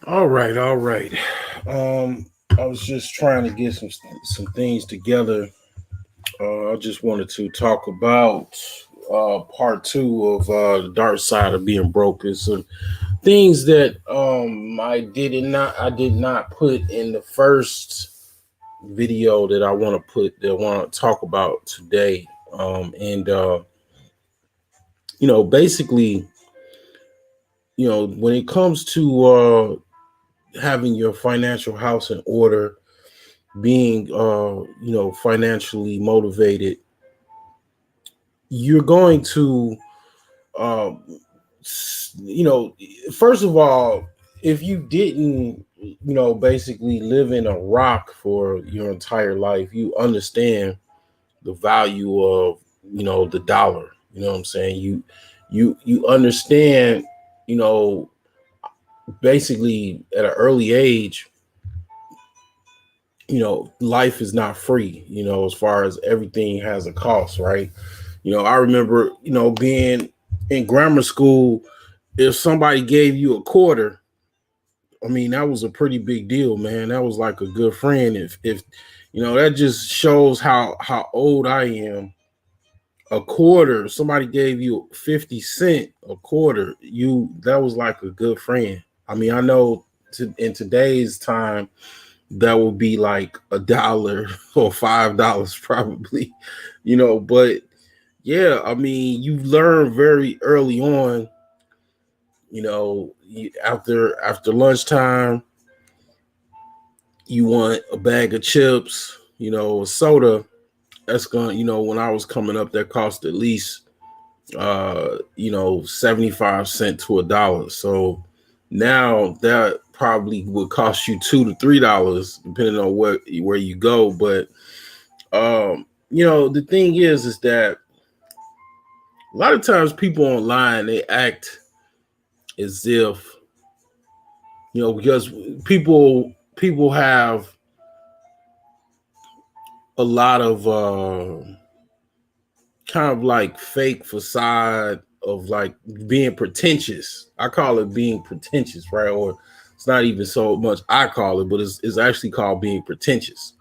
All right, all right. I was just trying to get some things together. I just wanted to talk about part two of the dark side of being broke. Is some things that I did not put in the first video that I want to talk about today. And basically, when it comes to having your financial house in order, being financially motivated, you're going to um you know first of all, if you didn't basically live in a rock for your entire life, you understand the value of the dollar. You know what I'm saying? You understand, you know basically at an early age, life is not free, as far as everything has a cost, right? I remember, being in grammar school. If somebody gave you a quarter, I mean, that was a pretty big deal, man. That was like a good friend. If that just shows how old I am. A quarter, somebody gave you 50 cent a quarter, that was like a good friend. I mean, I know in today's time that would be like $1 or $5 probably, but yeah, I mean, you learn very early on, after lunchtime, you want a bag of chips, a soda. That's going, when I was coming up, that cost at least 75 cents to $1. So now that probably would cost you $2 to $3 depending on where you go. But the thing is that a lot of times people online, they act as if, because people have a lot of kind of like fake facade of like being pretentious. I call it being pretentious, right? Or it's not even so much I call it, but it's actually called being pretentious.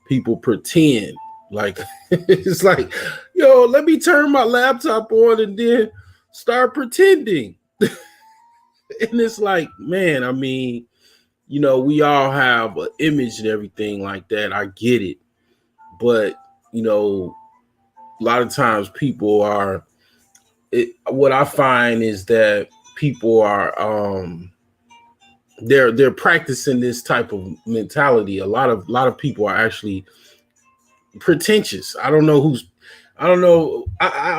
People pretend like it's like, let me turn my laptop on and then start pretending. And it's like, man, I mean, we all have an image and everything like that. I get it. But, a lot of times people are, what I find is that people are, they're practicing this type of mentality. A lot of people are actually pretentious. I don't know.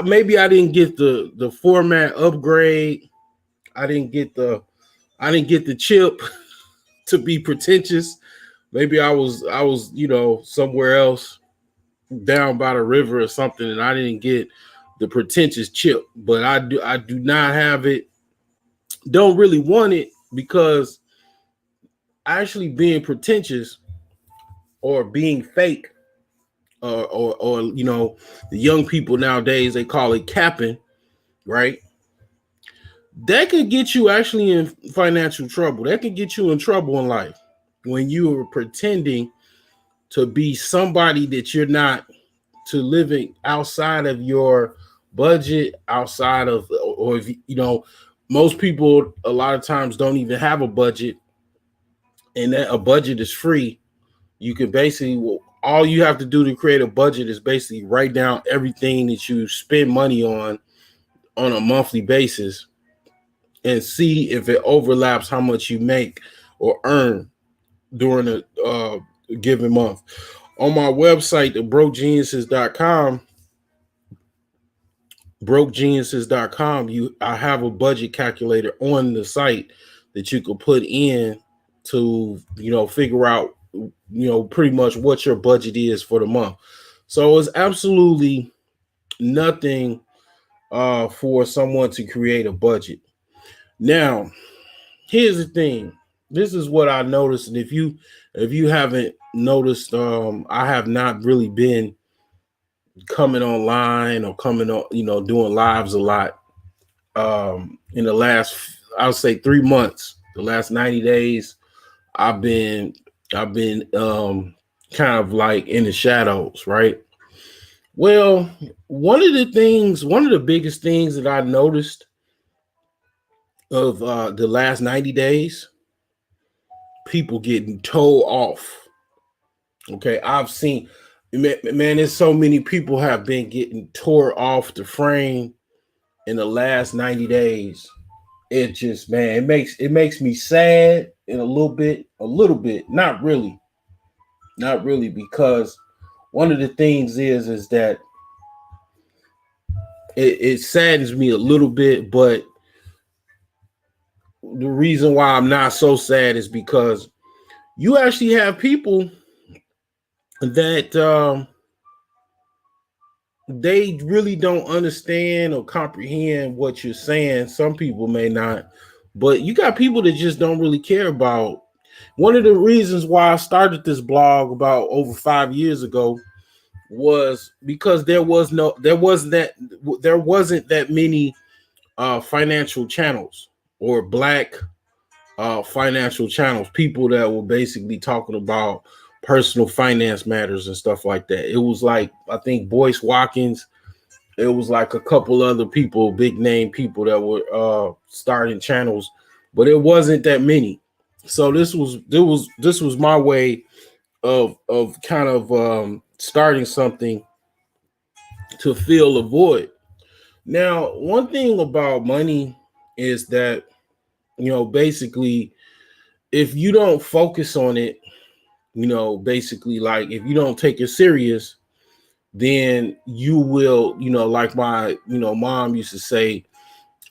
Maybe I didn't get the format upgrade. I didn't get the, I didn't get the chip to be pretentious. Maybe I was somewhere else down by the river or something, and I didn't get the pretentious chip. But I do not have it. Don't really want it, because actually being pretentious or being fake, or the young people nowadays, they call it capping, right? That can get you actually in financial trouble. That can get you in trouble in life when you are pretending to be somebody that you're not, to living outside of your budget, outside of, or if most people a lot of times don't even have a budget, and that a budget is free. You can basically, well, all you have to do to create a budget is basically write down everything that you spend money on a monthly basis, and see if it overlaps how much you make or earn during a given month. On my website, the brokegeniuses.com, I have a budget calculator on the site that you could put in to figure out pretty much what your budget is for the month. So it's absolutely nothing for someone to create a budget. Now, here's the thing. This is what I noticed, and if you haven't noticed, I have not really been coming online or coming on, doing lives a lot in the last, I'll say 3 months. The last 90 days, I've been kind of like in the shadows, right? Well, one of the biggest things that I noticed of the last 90 days, people getting told off. Okay, I've seen, man, there's so many people have been getting tore off the frame in the last 90 days. It just, man, it makes me sad and a little bit, not really, because one of the things is that it saddens me a little bit, but the reason why I'm not so sad is because you actually have people that they really don't understand or comprehend what you're saying. Some people may not, but you got people that just don't really care about. One of the reasons why I started this blog about over 5 years ago was because there wasn't that many financial channels or black financial channels, people that were basically talking about personal finance matters and stuff like that. It was like, I think Boyce Watkins, it was like a couple other people, big name people that were starting channels, but it wasn't that many. So this was my way of kind of starting something to fill a void. Now, one thing about money is that, basically, if you don't focus on it, basically, like if you don't take it serious, then you will, like my, mom used to say,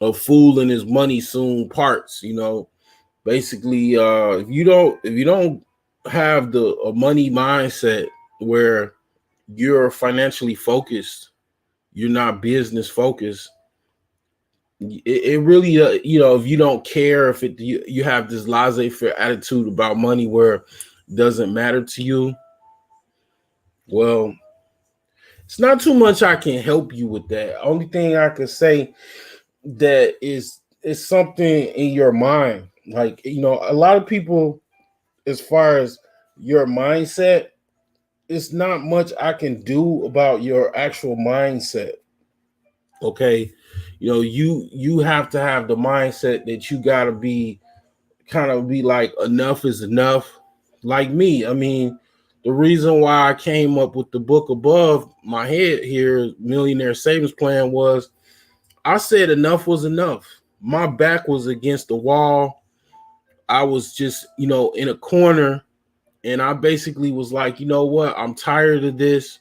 a fool and his money soon parts. Basically, if you don't have the a money mindset where you're financially focused, you're not business focused. It really, if you don't care, if you have this laissez-faire attitude about money where it doesn't matter to you, well, it's not too much I can help you with that. Only thing I can say that is something in your mind. Like, a lot of people, as far as your mindset, it's not much I can do about your actual mindset. Okay. You have to have the mindset that you gotta be kind of be like, enough is enough. Like me, I mean, the reason why I came up with the book above my head here, Millionaire Savings Plan, was I said enough was enough. My back was against the wall. I was just, in a corner, and I basically was like, you know what? I'm tired of this.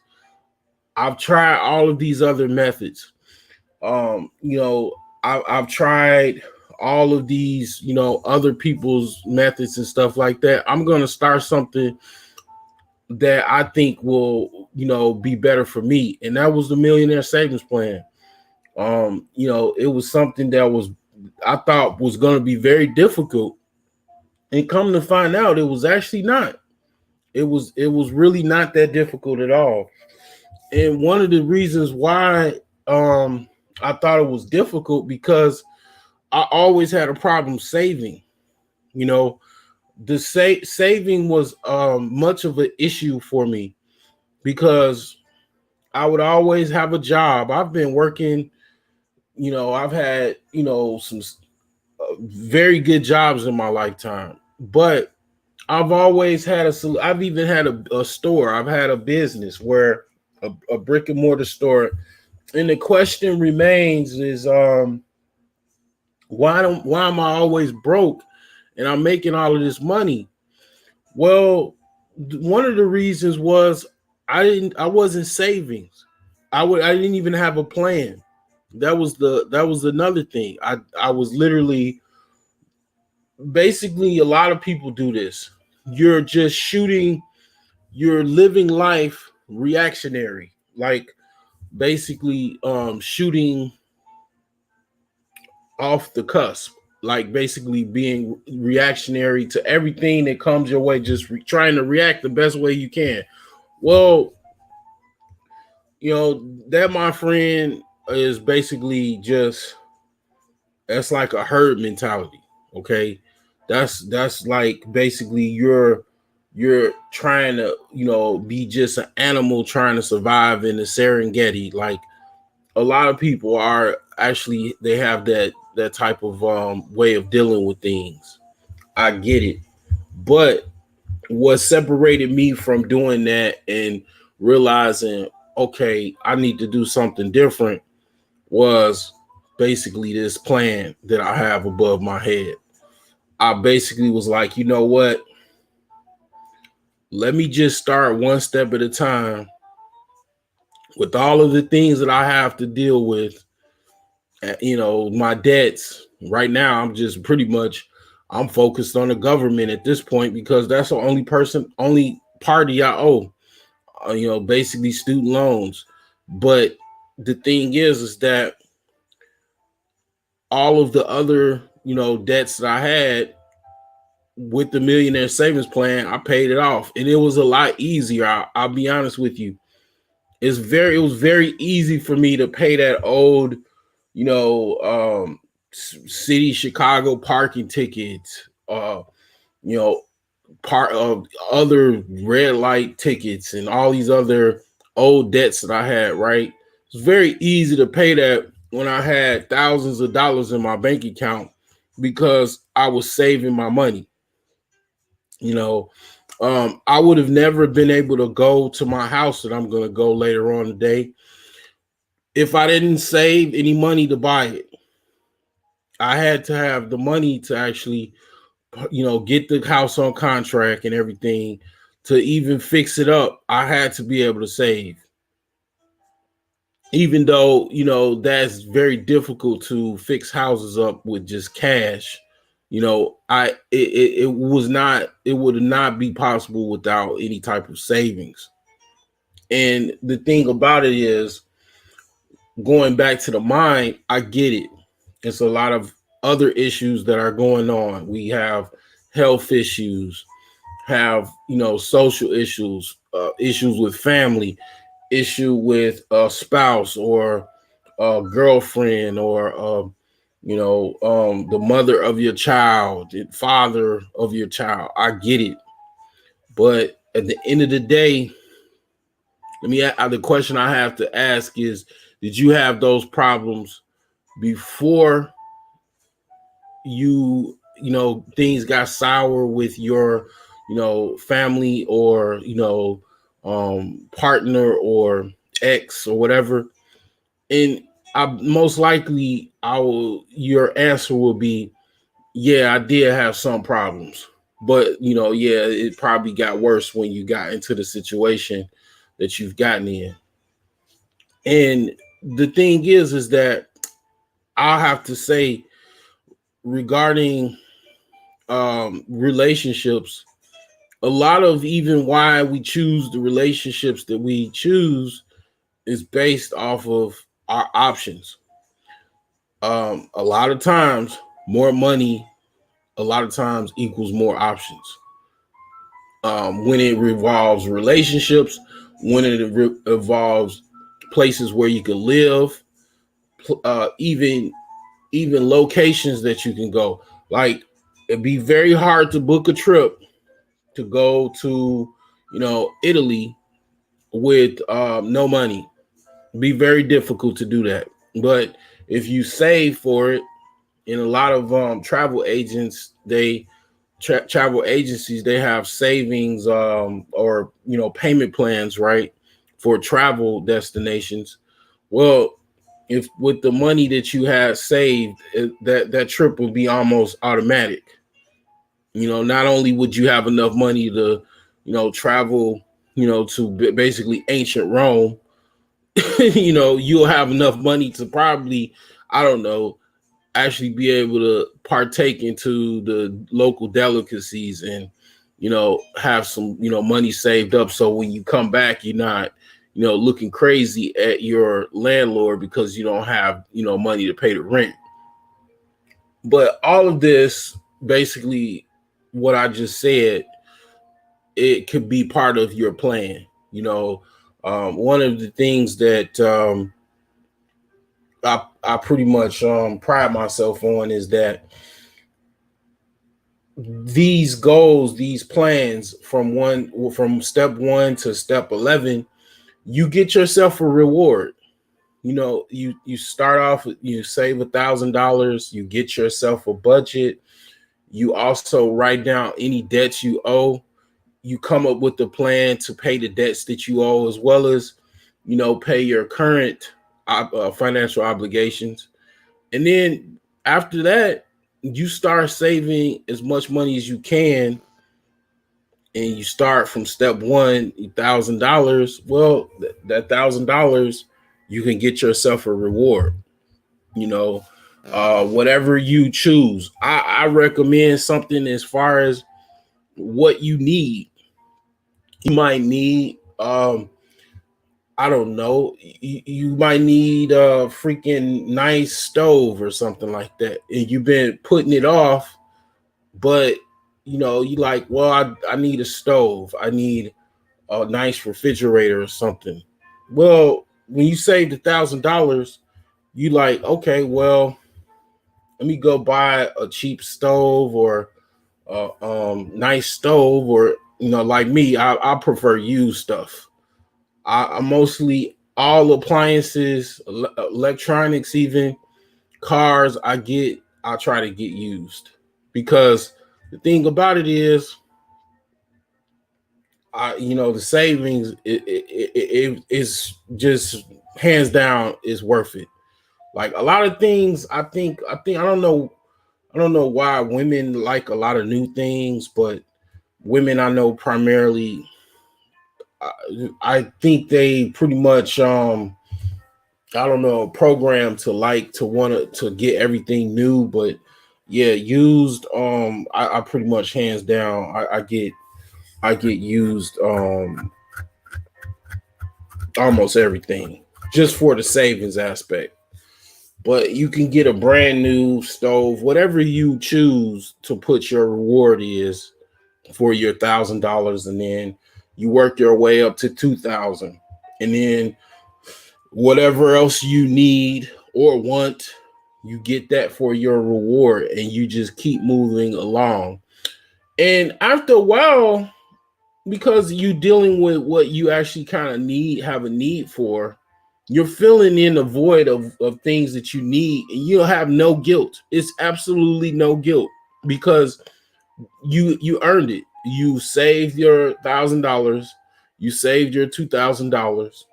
I've tried all of these other methods. I've tried all of these, other people's methods and stuff like that. I'm going to start something that I think will, be better for me. And that was the Millionaire Savings Plan. It was something that I thought was going to be very difficult. And come to find out, it was actually not. It was really not that difficult at all. And one of the reasons why I thought it was difficult, because I always had a problem saving. The saving was much of an issue for me, because I would always have a job. I've been working, I've had, some very good jobs in my lifetime, but I've always had I've even had a store. I've had a business where a brick and mortar store. And the question remains is, why am I always broke and I'm making all of this money? Well, one of the reasons was I wasn't saving. I didn't even have a plan. That was another thing. I was literally, basically, a lot of people do this. You're just shooting, you're living life reactionary, like basically shooting off the cusp, like basically being reactionary to everything that comes your way, just trying to react the best way you can. Well, that, my friend, is basically just, that's like a herd mentality. Okay. That's like basically you're trying to, be just an animal trying to survive in the Serengeti. Like a lot of people are actually, they have that type of way of dealing with things. I get it. But what separated me from doing that and realizing, okay, I need to do something different, was basically this plan that I have above my head. I basically was like, you know what? Let me just start one step at a time with all of the things that I have to deal with. My debts. Right now, I'm just pretty much, I'm focused on the government at this point because that's the only party I owe. Basically student loans. But the thing is that all of the other, debts that I had with the millionaire savings plan, I paid it off, and it was a lot easier. I'll be honest with you. It was very easy for me to pay that old, city Chicago parking tickets, you know, part of other red light tickets and all these other old debts that I had, right? It's very easy to pay that when I had thousands of dollars in my bank account because I was saving my money. You know, I would have never been able to go to my house that I'm going to go later on today if I didn't save any money to buy it. I had to have the money to actually, get the house on contract and everything to even fix it up. I had to be able to save, even though, that's very difficult to fix houses up with just cash. It would not be possible without any type of savings. And the thing about it is, going back to the mind, I get it. It's a lot of other issues that are going on. We have health issues, have, social issues, issues with family, issue with a spouse or a girlfriend, or the mother of your child, the father of your child. I get it. But at the end of the day, the question I have to ask is, did you have those problems before things got sour with your, family, or, partner or ex or whatever? And most likely your answer will be, yeah, I did have some problems. But, yeah, it probably got worse when you got into the situation that you've gotten in. And the thing is that I'll have to say, regarding relationships, a lot of even why we choose the relationships that we choose is based off of our options. A lot of times, more money, a lot of times equals more options. When it revolves relationships, when it involves places where you can live, even locations that you can go. Like, it'd be very hard to book a trip to go to, Italy with no money. It'd be very difficult to do that. But if you save for it, in a lot of travel agents, travel agencies, they have savings, or payment plans, right, for travel destinations. Well, if with the money that you had saved, that trip would be almost automatic. Not only would you have enough money to, travel, to basically ancient Rome, you'll have enough money to probably, I don't know, actually be able to partake into the local delicacies and, have some, money saved up. So when you come back, you're not, looking crazy at your landlord because you don't have, money to pay the rent. But all of this, basically, what I just said, it could be part of your plan. One of the things that I pretty much pride myself on is that these goals, these plans from step 1 to step 11, you get yourself a reward. You know, you start off, you save $1,000, you get yourself a budget, you also write down any debts you owe, you come up with the plan to pay the debts that you owe, as well as, you know, pay your current financial obligations. And then after that, you start saving as much money as you can, and you start from step 1, $1,000. Well, that $1,000, you can get yourself a reward. You know, whatever you choose. I recommend something as far as what you need. You might need, I don't know, you might need a freaking nice stove or something like that, and you've been putting it off. But you know, you like, well, I need a stove, I need a nice refrigerator or something. Well, when you saved $1,000, you like, okay, well, let me go buy a cheap stove, or a nice stove, or, you know, like me, I prefer used stuff. I mostly, all appliances, electronics, even cars, I try to get used, because the thing about it is, you know, the savings, it is just hands down is worth it. Like a lot of things, I don't know why women like a lot of new things, but women I know primarily, I think they pretty much, I don't know, programmed to like to want to get everything new. But yeah, used, I pretty much hands down, I get used, almost everything, just for the savings aspect. But you can get a brand new stove, whatever you choose to put your reward is for your $1,000, and then you work your way up to 2,000, and then whatever else you need or want, you get that for your reward, and you just keep moving along. And after a while, because you dealing with what you actually kind of have a need for, you're filling in the void of things that you need, and you'll have no guilt. It's absolutely no guilt, because you earned it. You saved your $1,000, you saved your $2,000,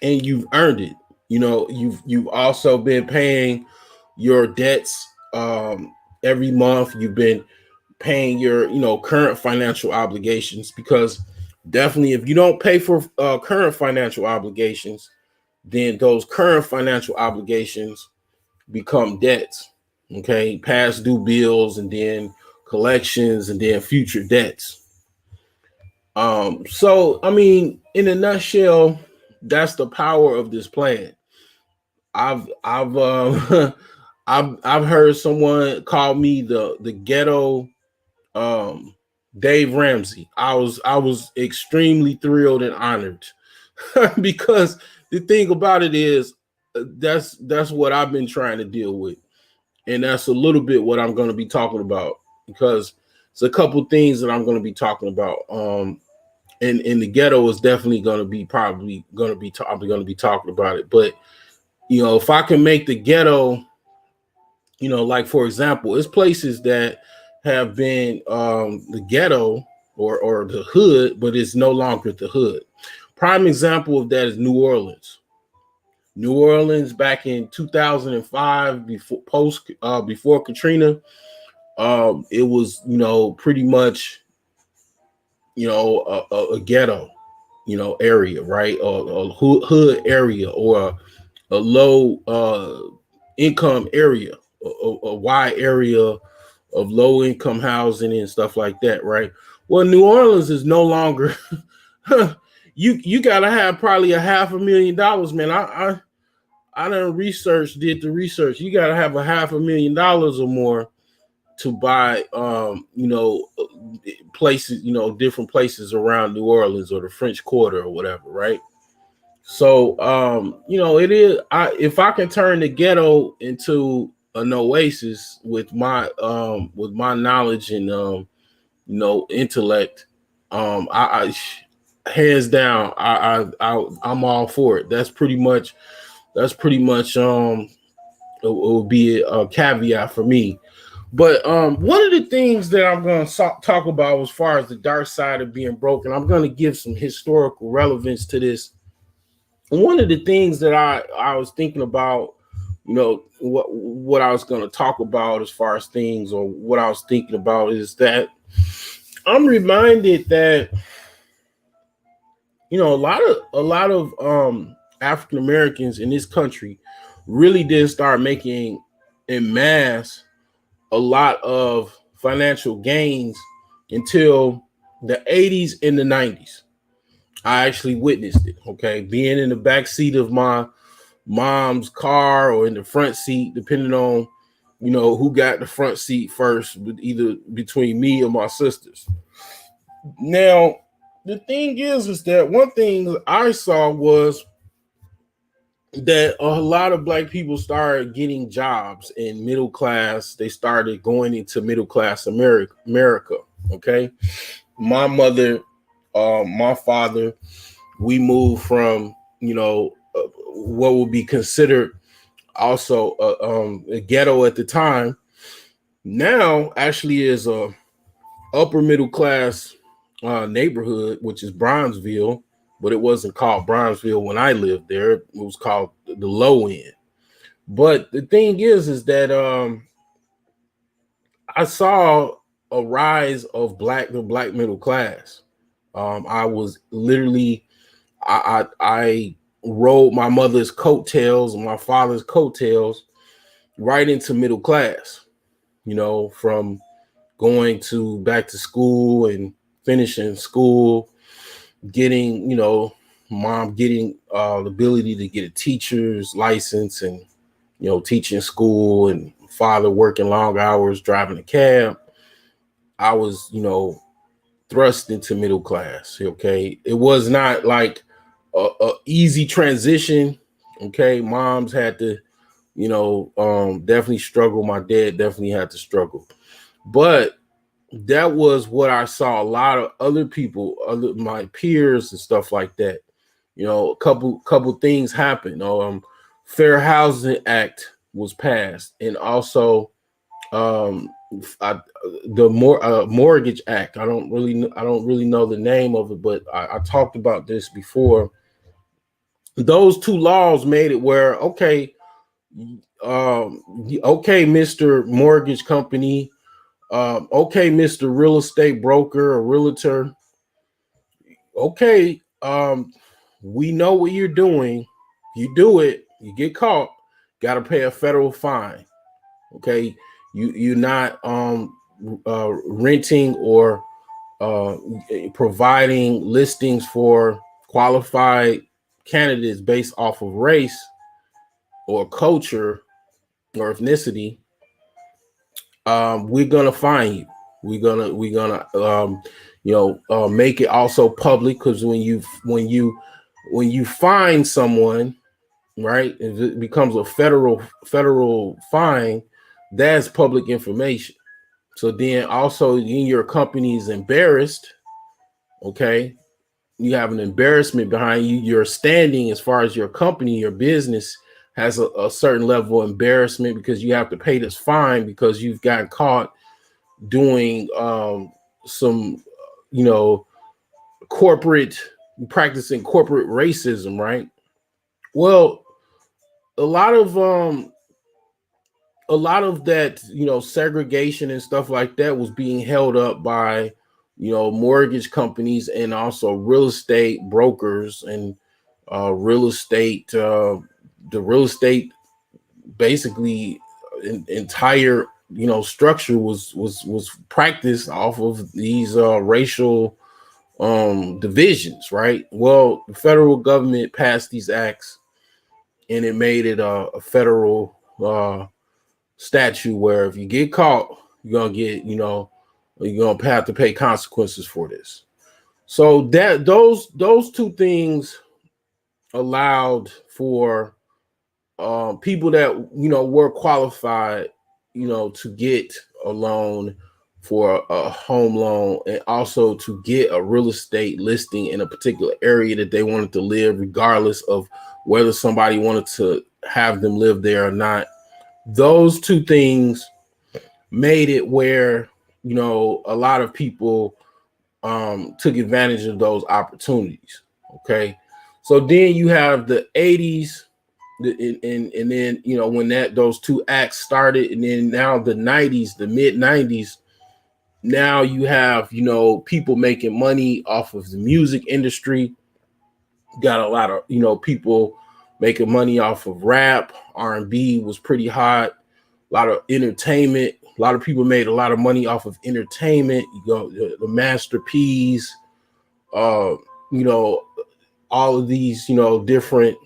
and you've earned it. You know, you've also been paying your debts, every month. You've been paying your, you know, current financial obligations, because definitely if you don't pay for current financial obligations, then those current financial obligations become debts. Okay, past due bills, and then collections, and then future debts. So I mean, in a nutshell, that's the power of this plan. I've I've heard someone call me the ghetto, um Dave Ramsey. I was extremely thrilled and honored because the thing about it is, that's what I've been trying to deal with, and that's a little bit what I'm going to be talking about, because it's a couple things that I'm going to be talking about. And the ghetto is definitely going to be probably going to be I'm going to be talking about it. But you know, if I can make the ghetto, you know, like for example, it's places that have been, the ghetto, or the hood, but it's no longer the hood. Prime example of that is New Orleans. New Orleans back in 2005, before Katrina, it was, you know, pretty much, you know, a ghetto, you know, area, right? A hood area, or a low income area, a wide area of low income housing and stuff like that, right? Well, New Orleans is no longer. You gotta have probably a $500,000, man. I did the research. You gotta have a $500,000 or more to buy, you know, places, you know, different places around New Orleans or the French Quarter or whatever, right? So, you know, it is. If I can turn the ghetto into an oasis with my knowledge and intellect. I hands down, I'm all for it. That's pretty much it would be a caveat for me. But one of the things that I'm going to talk about as far as the dark side of being broken, I'm going to give some historical relevance to this. One of the things that I was thinking about, what I was going to talk about as far as things, or what I was thinking about, is that I'm reminded that a lot of African Americans in this country really did start making en masse a lot of financial gains until the 80s and the 90s. I actually witnessed it. Okay, being in the back seat of my mom's car or in the front seat, depending on who got the front seat first, either between me or my sisters. Now, the thing is that one thing I saw was that a lot of Black people started getting jobs in middle class. They started going into middle class America. Okay, my mother, my father, we moved from what would be considered also a ghetto at the time. Now actually is a upper middle class neighborhood, which is Bronzeville, but it wasn't called Bronzeville when I lived there. It was called the low end. But the thing is that I saw a rise of the black middle class. I was literally, I rode my mother's coattails and my father's coattails right into middle class, from going to back to school and finishing school, getting, mom getting the ability to get a teacher's license and, teaching school, and father working long hours, driving a cab. I was, thrust into middle class. Okay. It was not like a easy transition. Okay. Moms had to, definitely struggle. My dad definitely had to struggle. But that was what I saw a lot of other people, my peers and stuff like that. A couple things happened. Fair Housing Act was passed, and also the Mortgage Act. I don't really know the name of it, but I talked about this before. Those two laws made it where okay, Mr. Mortgage Company, okay, Mr. Real Estate Broker or Realtor, okay, we know what you're doing. You do it, you get caught, got to pay a federal fine. Okay, you're not renting or providing listings for qualified candidates based off of race or culture or ethnicity. We're gonna fine you. We're gonna make it also public, because when you find someone, right, if it becomes a federal fine, that's public information. So then also in your company is embarrassed. Okay, you have an embarrassment behind you. Your standing as far as your company, your business has a certain level of embarrassment, because you have to pay this fine because you've gotten caught doing some practicing corporate racism, right? Well, a lot of that segregation and stuff like that was being held up by mortgage companies and also real estate brokers and real estate the real estate basically entire structure was practiced off of these racial divisions, right? Well, the federal government passed these acts, and it made it a federal statute where if you get caught, you're gonna get you're gonna have to pay consequences for this. So those two things allowed for people that were qualified, to get a loan for a home loan, and also to get a real estate listing in a particular area that they wanted to live, regardless of whether somebody wanted to have them live there or not. Those two things made it where a lot of people took advantage of those opportunities. Okay, so then you have the 80s, and then when those two acts started, and then now the 90s, the mid 90s. Now you have people making money off of the music industry. Got a lot of people making money off of rap. R&B was pretty hot. A lot of entertainment. A lot of people made a lot of money off of entertainment. The Master P's, all of these different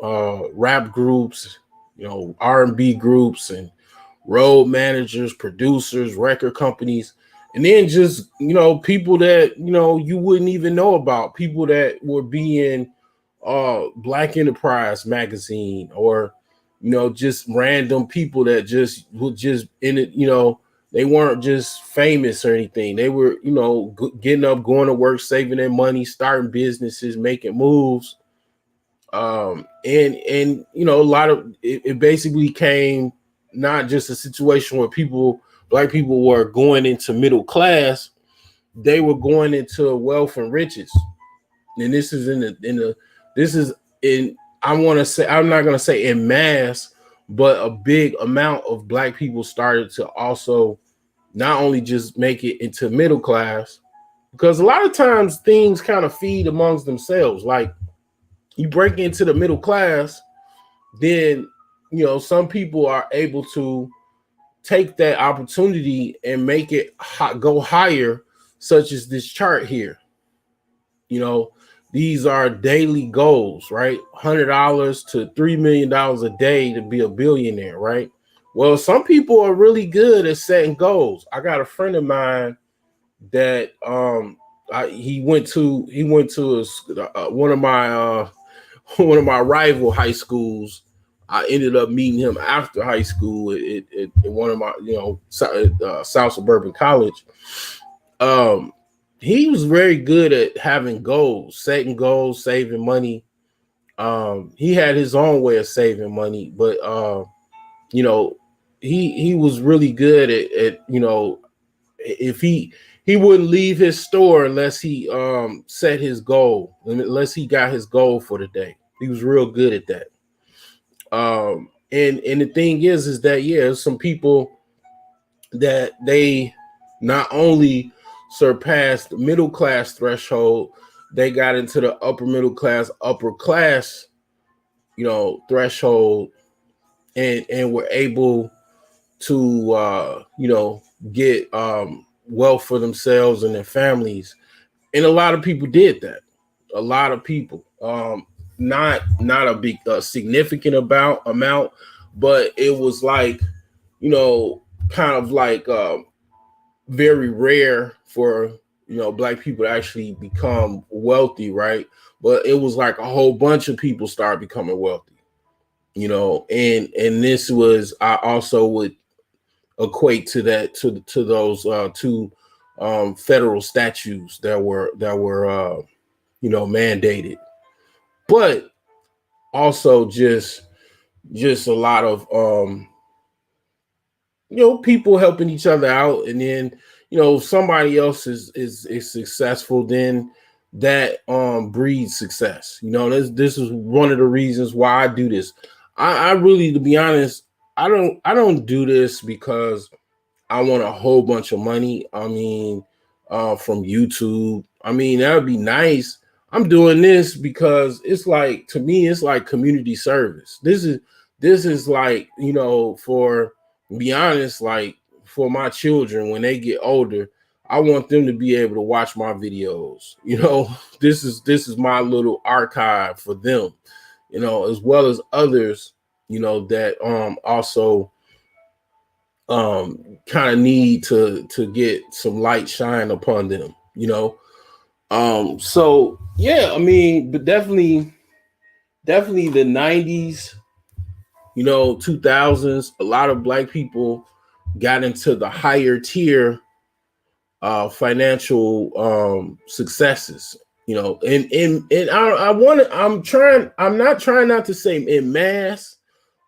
rap groups, R&B groups, and road managers, producers, record companies, and then just people that you wouldn't even know about, people that were being Black Enterprise magazine, or just random people that just were just in it. They weren't just famous or anything. They were getting up, going to work, saving their money, starting businesses, making moves. And a lot of it basically came not just a situation where Black people were going into middle class, they were going into wealth and riches. And this is I want to say, I'm not going to say in mass, but a big amount of Black people started to also not only just make it into middle class, because a lot of times things kind of feed amongst themselves. Like, you break into the middle class, then some people are able to take that opportunity and make it go higher, such as this chart here. These are daily goals, right? $100 to $3 million a day to be a billionaire, right? Well, some people are really good at setting goals. I got a friend of mine that he went to one of my rival high schools. I ended up meeting him after high school at one of my, South Suburban College. He was very good at having goals, setting goals, saving money. He had his own way of saving money, but he was really good at if he wouldn't leave his store unless he set his goal, unless he got his goal for the day. He was real good at that. And the thing is that, yeah, some people that they not only surpassed the middle class threshold, they got into the upper middle class, upper class, threshold, and were able to, get wealth for themselves and their families. And a lot of people did that. A lot of people, not a big significant amount, but it was like, kind of like very rare for Black people to actually become wealthy, right? But it was like a whole bunch of people started becoming wealthy, and this was, I also would equate to that, to those two federal statutes that were mandated, but also just a lot of people helping each other out, and then if somebody else is successful, then that breeds success. This is one of the reasons why I do this. I really, to be honest, I don't do this because I want a whole bunch of money. I mean, from YouTube. I mean, that would be nice. I'm doing this because it's like, to me, it's like community service. This is like, for, to be honest, like for my children, when they get older, I want them to be able to watch my videos. This is my little archive for them, as well as others, that also kind of need to get some light shine upon them, so yeah, I mean, but definitely the 90s 2000s, a lot of black people got into the higher tier financial successes. And I'm not trying not to say in mass,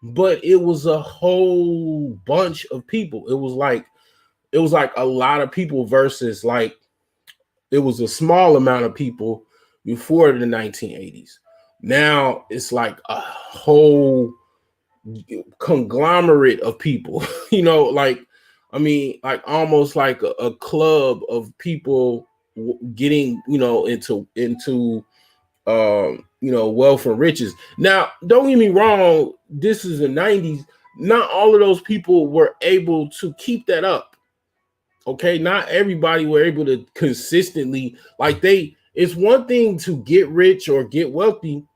but it was a whole bunch of people. It was like a lot of people versus like it was a small amount of people before the 1980s. Now it's like a whole conglomerate of people, like like almost like a club of people getting, into wealth and riches. Now, don't get me wrong, this is the 90s. Not all of those people were able to keep that up. Okay, not everybody were able to consistently it's one thing to get rich or get wealthy,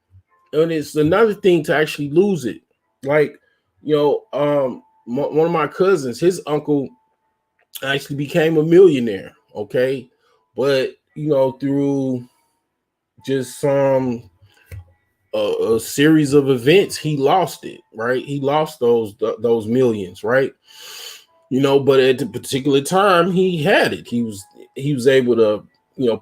and it's another thing to actually lose it. Like, one of my cousins, his uncle actually became a millionaire. Okay, but through just a series of events, he lost it. Right, he lost those millions. Right, but at the particular time, he had it. He was able to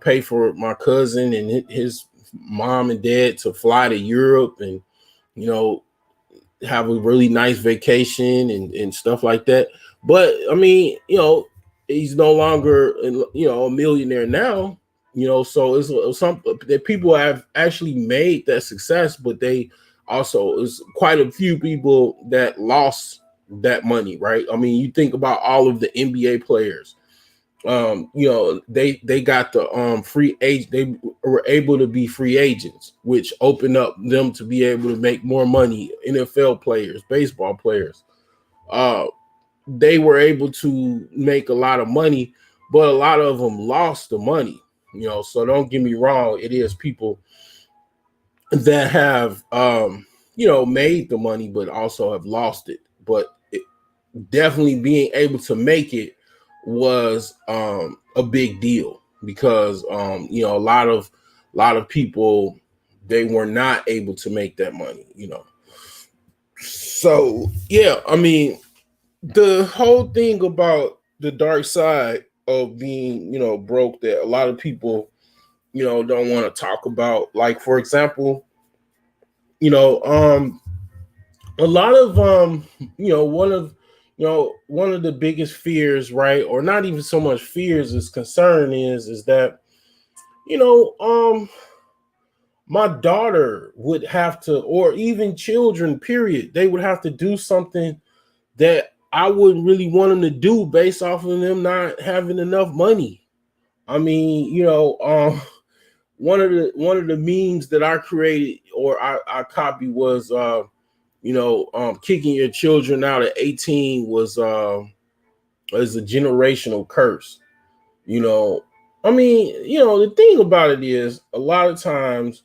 pay for my cousin and his mom and dad to fly to Europe and have a really nice vacation and stuff like that. But he's no longer a millionaire now. So it's some that people have actually made that success, but they also is quite a few people that lost that money, right? I mean, you think about all of the NBA players. They got the free agent. They were able to be free agents, which opened up them to be able to make more money. NFL players, baseball players, they were able to make a lot of money, but a lot of them lost the money. So don't get me wrong, it is people that have made the money, but also have lost it. But definitely being able to make it was a big deal because a lot of people, they were not able to make that money. So yeah, I mean, the whole thing about the dark side of being broke, that a lot of people don't want to talk about. Like, for example, a lot of one of the biggest fears, right? Or not even so much fears as concern is that, my daughter would have to, or even children, period, they would have to do something that I wouldn't really want them to do based off of them not having enough money. I mean, one of the memes that I created or I copied was kicking your children out at 18 is a generational curse. I mean, the thing about it is a lot of times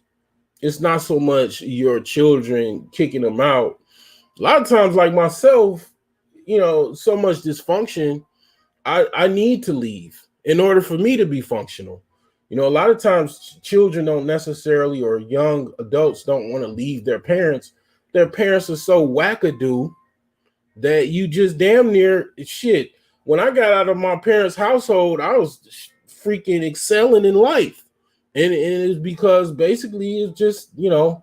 it's not so much your children kicking them out. A lot of times, like myself, so much dysfunction, I need to leave in order for me to be functional. A lot of times children don't necessarily, or young adults don't want to leave their parents. Their parents are so wackadoo that you just damn near shit. When I got out of my parents' household, I was freaking excelling in life. And it's because basically it's just, a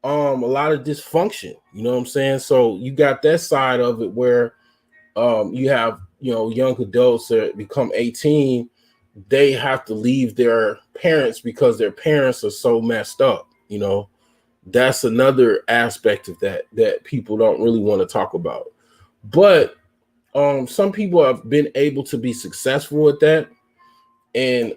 lot of dysfunction. You know what I'm saying? So you got that side of it where you have, young adults that become 18, they have to leave their parents because their parents are so messed up. That's another aspect of that people don't really want to talk about. But some people have been able to be successful at that. And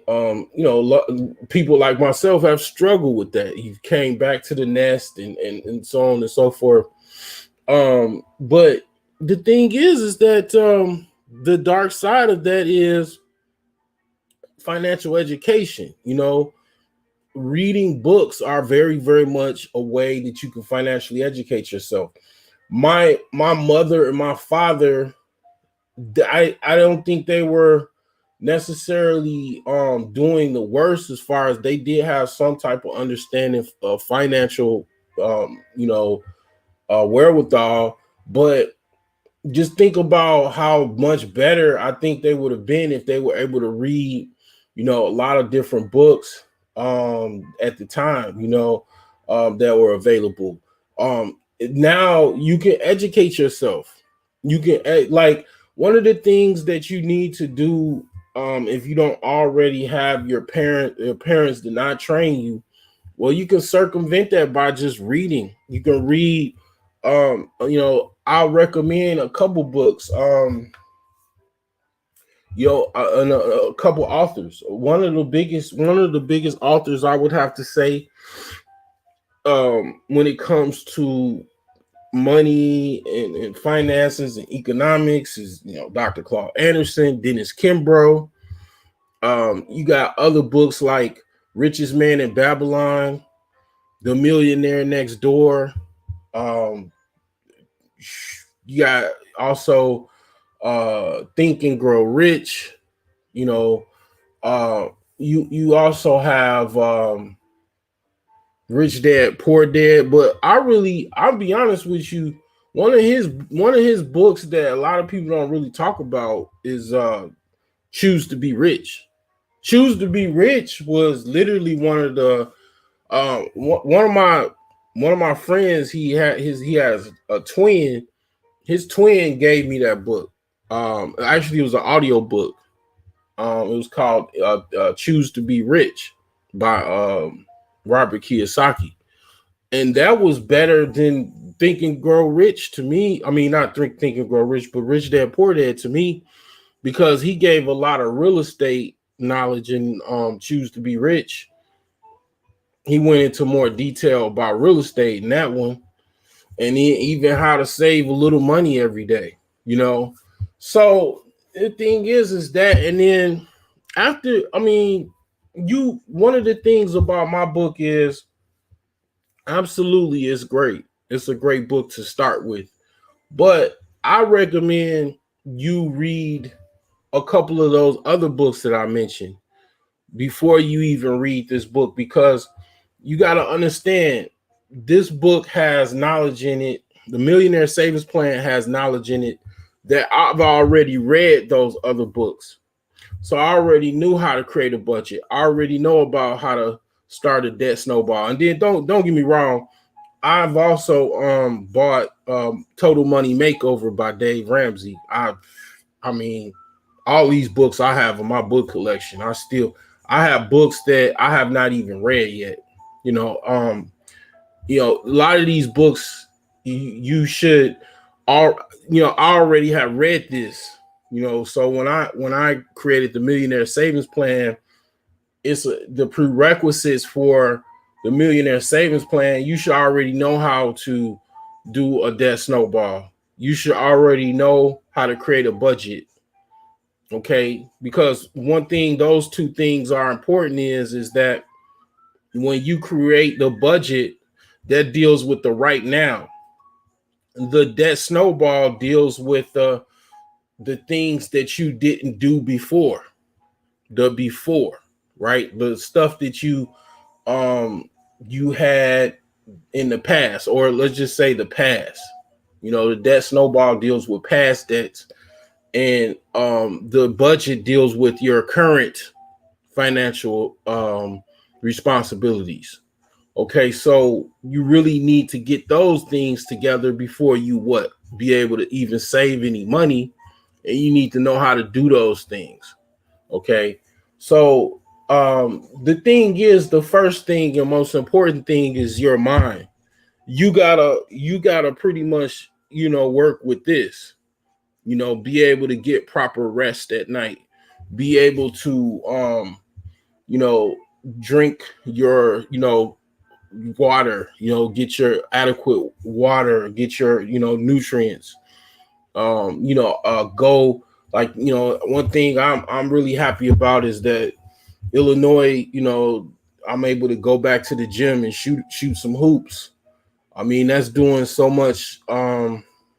people like myself have struggled with that. You came back to the nest and so on and so forth. But the thing is that the dark side of that is financial education. Reading books are very, very much a way that you can financially educate yourself. My mother and my father, I don't think they were necessarily doing the worst, as far as they did have some type of understanding of financial wherewithal. But just think about how much better I think they would have been if they were able to read, a lot of different books at the time, that were available. Now you can educate yourself. You can like one of the things that you need to do, if you don't already have your parents did not train you, well, you can circumvent that by just reading. You can read. I'll recommend a couple books. And a couple authors. One of the biggest authors I would have to say, when it comes to money and finances and economics is Dr. Claude Anderson, Dennis Kimbrough. You got other books like Richest Man in Babylon, The Millionaire Next Door. You got also Think and Grow Rich. You also have Rich Dad Poor Dad. But I'll be honest with you, one of his books that a lot of people don't really talk about is Choose to Be Rich. Choose to Be Rich was literally one of the one of my friends. He has a twin. His twin gave me that book. Actually, it was an audio book. It was called Choose to Be Rich by Robert Kiyosaki. And that was better than Think and Grow Rich to me. I mean, not Think and Grow Rich, but Rich Dad Poor Dad to me, because he gave a lot of real estate knowledge in Choose to Be Rich. He went into more detail about real estate in that one, and even how to save a little money every day, So the thing is that, and then after, one of the things about my book is absolutely it's great. It's a great book to start with, but I recommend you read a couple of those other books that I mentioned before you even read this book, because you got to understand this book has knowledge in it. The Millionaire Savings Plan has knowledge in it that I've already read those other books. So I already knew how to create a budget. I already know about how to start a debt snowball. And then don't get me wrong, I've also bought Total Money Makeover by Dave Ramsey. I mean, all these books I have in my book collection. I have books that I have not even read yet. A lot of these books you should I already have read this. So when I created the Millionaire Savings Plan, it's the prerequisites for the Millionaire Savings Plan. You should already know how to do a debt snowball. You should already know how to create a budget. Okay, because one thing, those two things are important is that when you create the budget, that deals with the right now. The debt snowball deals with the things that you didn't do before, right? The stuff that you had in the past, or let's just say the past. The debt snowball deals with past debts, and the budget deals with your current financial responsibilities. Okay, so you really need to get those things together before you be able to even save any money, and you need to know how to do those things. Okay, so the thing is, the first thing and most important thing is your mind. You gotta pretty much work with this. Be able to get proper rest at night. Be able to drink your water, get your adequate water, get your nutrients. Go, like, one thing I'm really happy about is that Illinois, I'm able to go back to the gym and shoot some hoops. I mean, that's doing so much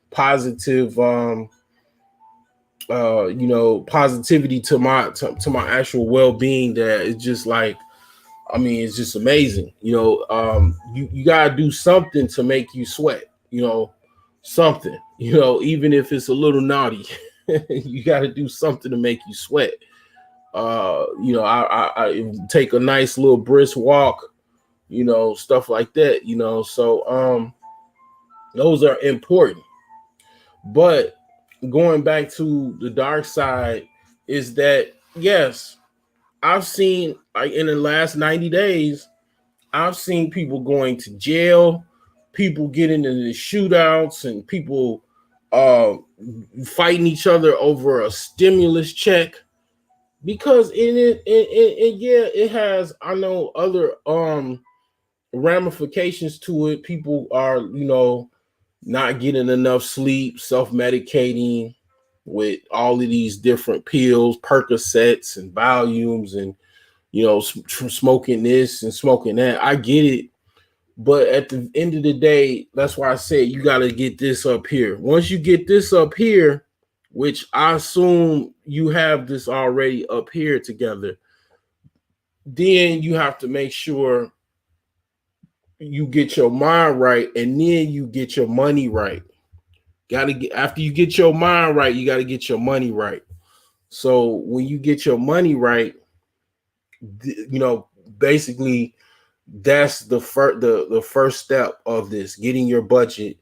positive positivity to my actual well-being, that it's just like, it's just amazing. You gotta do something to make you sweat. something, even if it's a little naughty. You got to do something to make you sweat. I take a nice little brisk walk, stuff like that, so those are important. But going back to the dark side is that, yes, I've seen, like, in the last 90 days, I've seen people going to jail, people getting into the shootouts, and people uh, fighting each other over a stimulus check. Because in it, yeah, it has, I know, other ramifications to it. People are, not getting enough sleep, self-medicating with all of these different pills, Percocets and Valiums, and smoking this and smoking that. I get it, but at the end of the day, that's why I said you got to get this up here. Once you get this up here, which I assume you have this already up here together, then you have to make sure you get your mind right, and then you get your money right. Got to get, after you get your mind right, you got to get your money right. So when you get your money right, basically that's the first step of this: getting your budget,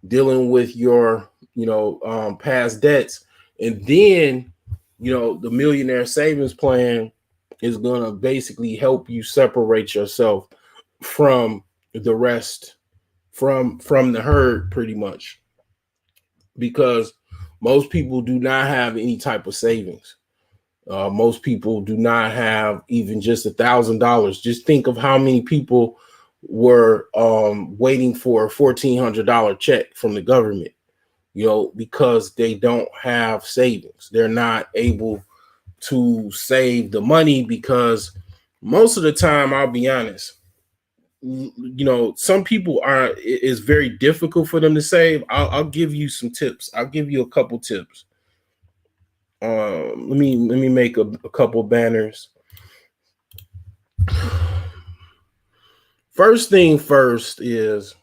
dealing with your past debts, and then the millionaire savings plan is gonna basically help you separate yourself from the rest, from the herd, pretty much, because most people do not have any type of savings. Most people do not have even just $1,000. Just think of how many people were waiting for a $1,400 check from the government, because they don't have savings. They're not able to save the money because most of the time, I'll be honest, some people it's very difficult for them to save. I'll give you some tips. I'll give you a couple tips. Let me make a couple banners. First thing first is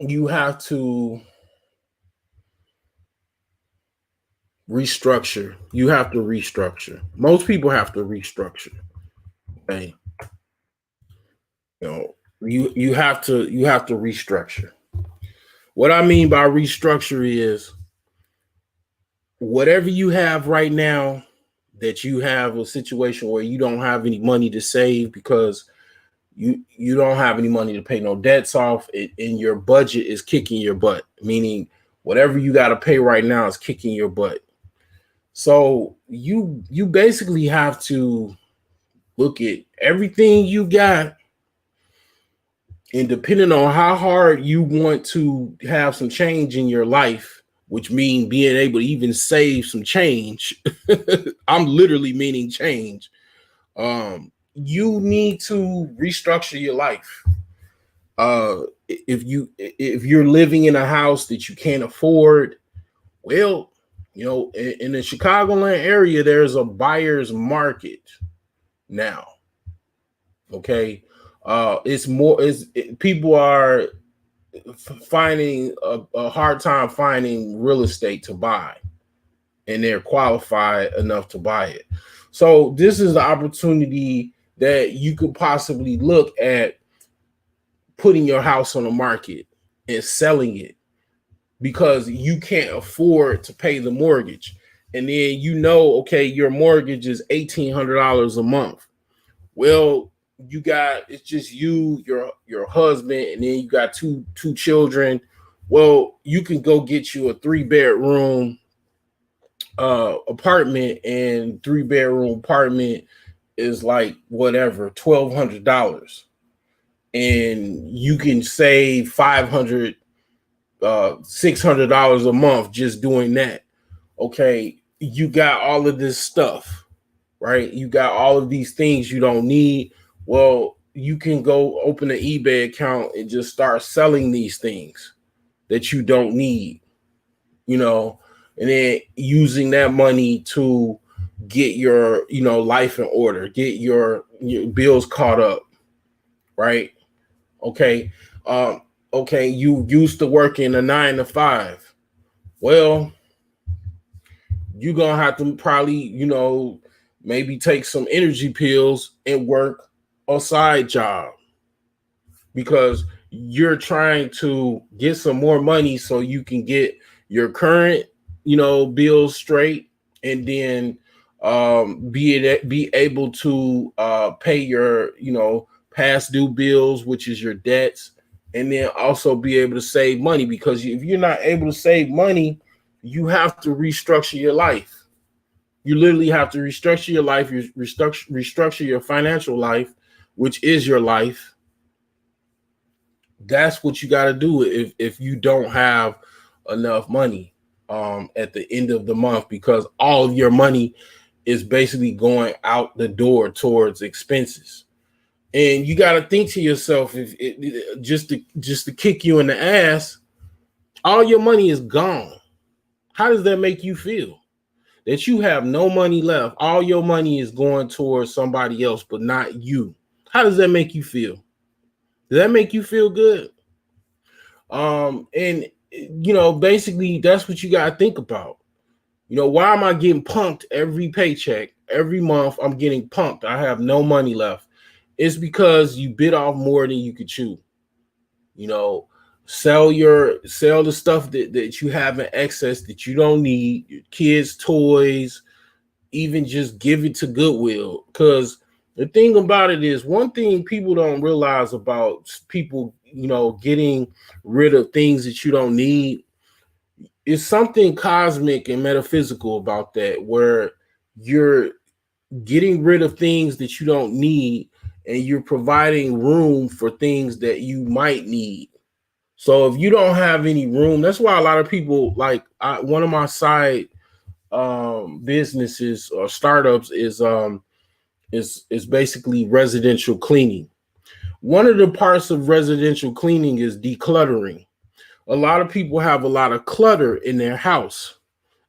you have to restructure. You have to restructure. Most people have to restructure. Okay. You have to restructure. What I mean by restructure is whatever you have right now, that you have a situation where you don't have any money to save because you don't have any money to pay no debts off, and your budget is kicking your butt, meaning whatever you got to pay right now is kicking your butt. So you basically have to look at everything you got, and depending on how hard you want to have some change in your life, which means being able to even save some change. I'm literally meaning change. You need to restructure your life. If you're living in a house that you can't afford, well, in the Chicagoland area, there's a buyer's market now. Okay. People are finding a hard time finding real estate to buy, and they're qualified enough to buy it. So this is the opportunity that you could possibly look at putting your house on the market and selling it, because you can't afford to pay the mortgage. And then, okay, your mortgage is $1,800 a month. Well, it's just you, your husband, and then you got two children. Well, you can go get you a 3-bedroom apartment, and 3-bedroom apartment is like whatever, $1,200, and you can save $500, $600 a month just doing that. Okay, you got all of this stuff, right? You got all of these things you don't need. Well, you can go open an eBay account and just start selling these things that you don't need, and then using that money to get your, life in order, get your bills caught up, right? Okay. Okay, you used to working a 9 to 5. Well, you're gonna have to probably, maybe take some energy pills and work a side job because you're trying to get some more money so you can get your current, bills straight, and then be able to pay your, past due bills, which is your debts, and then also be able to save money, because if you're not able to save money, you have to restructure your life. You literally have to restructure your life. You restructure your financial life, which is your life. That's what you got to do if you don't have enough money at the end of the month, because all of your money is basically going out the door towards expenses. And you got to think to yourself, if just to kick you in the ass, all your money is gone. How does that make you feel? That you have no money left. All your money is going towards somebody else, but not you. How does that make you feel? Does that make you feel good? And basically that's what you gotta think about. Why am I getting punked every paycheck? Every month I'm getting punked. I have no money left. It's because you bit off more than you could chew. Sell the stuff that you have in excess that you don't need, your kids' toys, even just give it to Goodwill. Because the thing about it is, one thing people don't realize about people, getting rid of things that you don't need, is something cosmic and metaphysical about that, where you're getting rid of things that you don't need and you're providing room for things that you might need. So if you don't have any room, that's why a lot of people, like one of my side businesses or startups is basically residential cleaning. One of the parts of residential cleaning is decluttering. A lot of people have a lot of clutter in their house,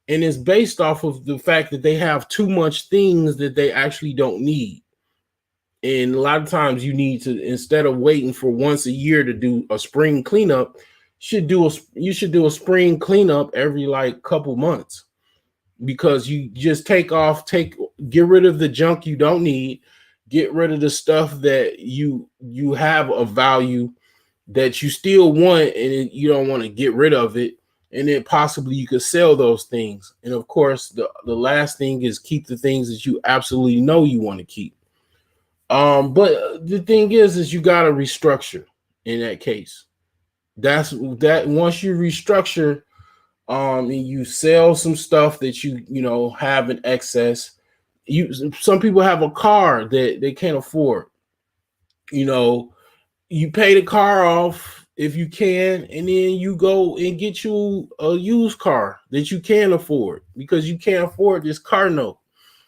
and it's based off of the fact that they have too much things that they actually don't need. And a lot of times you need to, instead of waiting for once a year to do a spring cleanup, you should do a spring cleanup every like couple months, because you just get rid of the junk you don't need, get rid of the stuff that you have a value that you still want, and you don't want to get rid of it, and then possibly you could sell those things. And of course, the last thing is keep the things that you absolutely know you want to keep. But the thing is you got to restructure in that case. That's that once you restructure, and you sell some stuff that you have in excess. Some people have a car that they can't afford. You pay the car off if you can, and then you go and get you a used car that you can afford, because you can't afford this car note.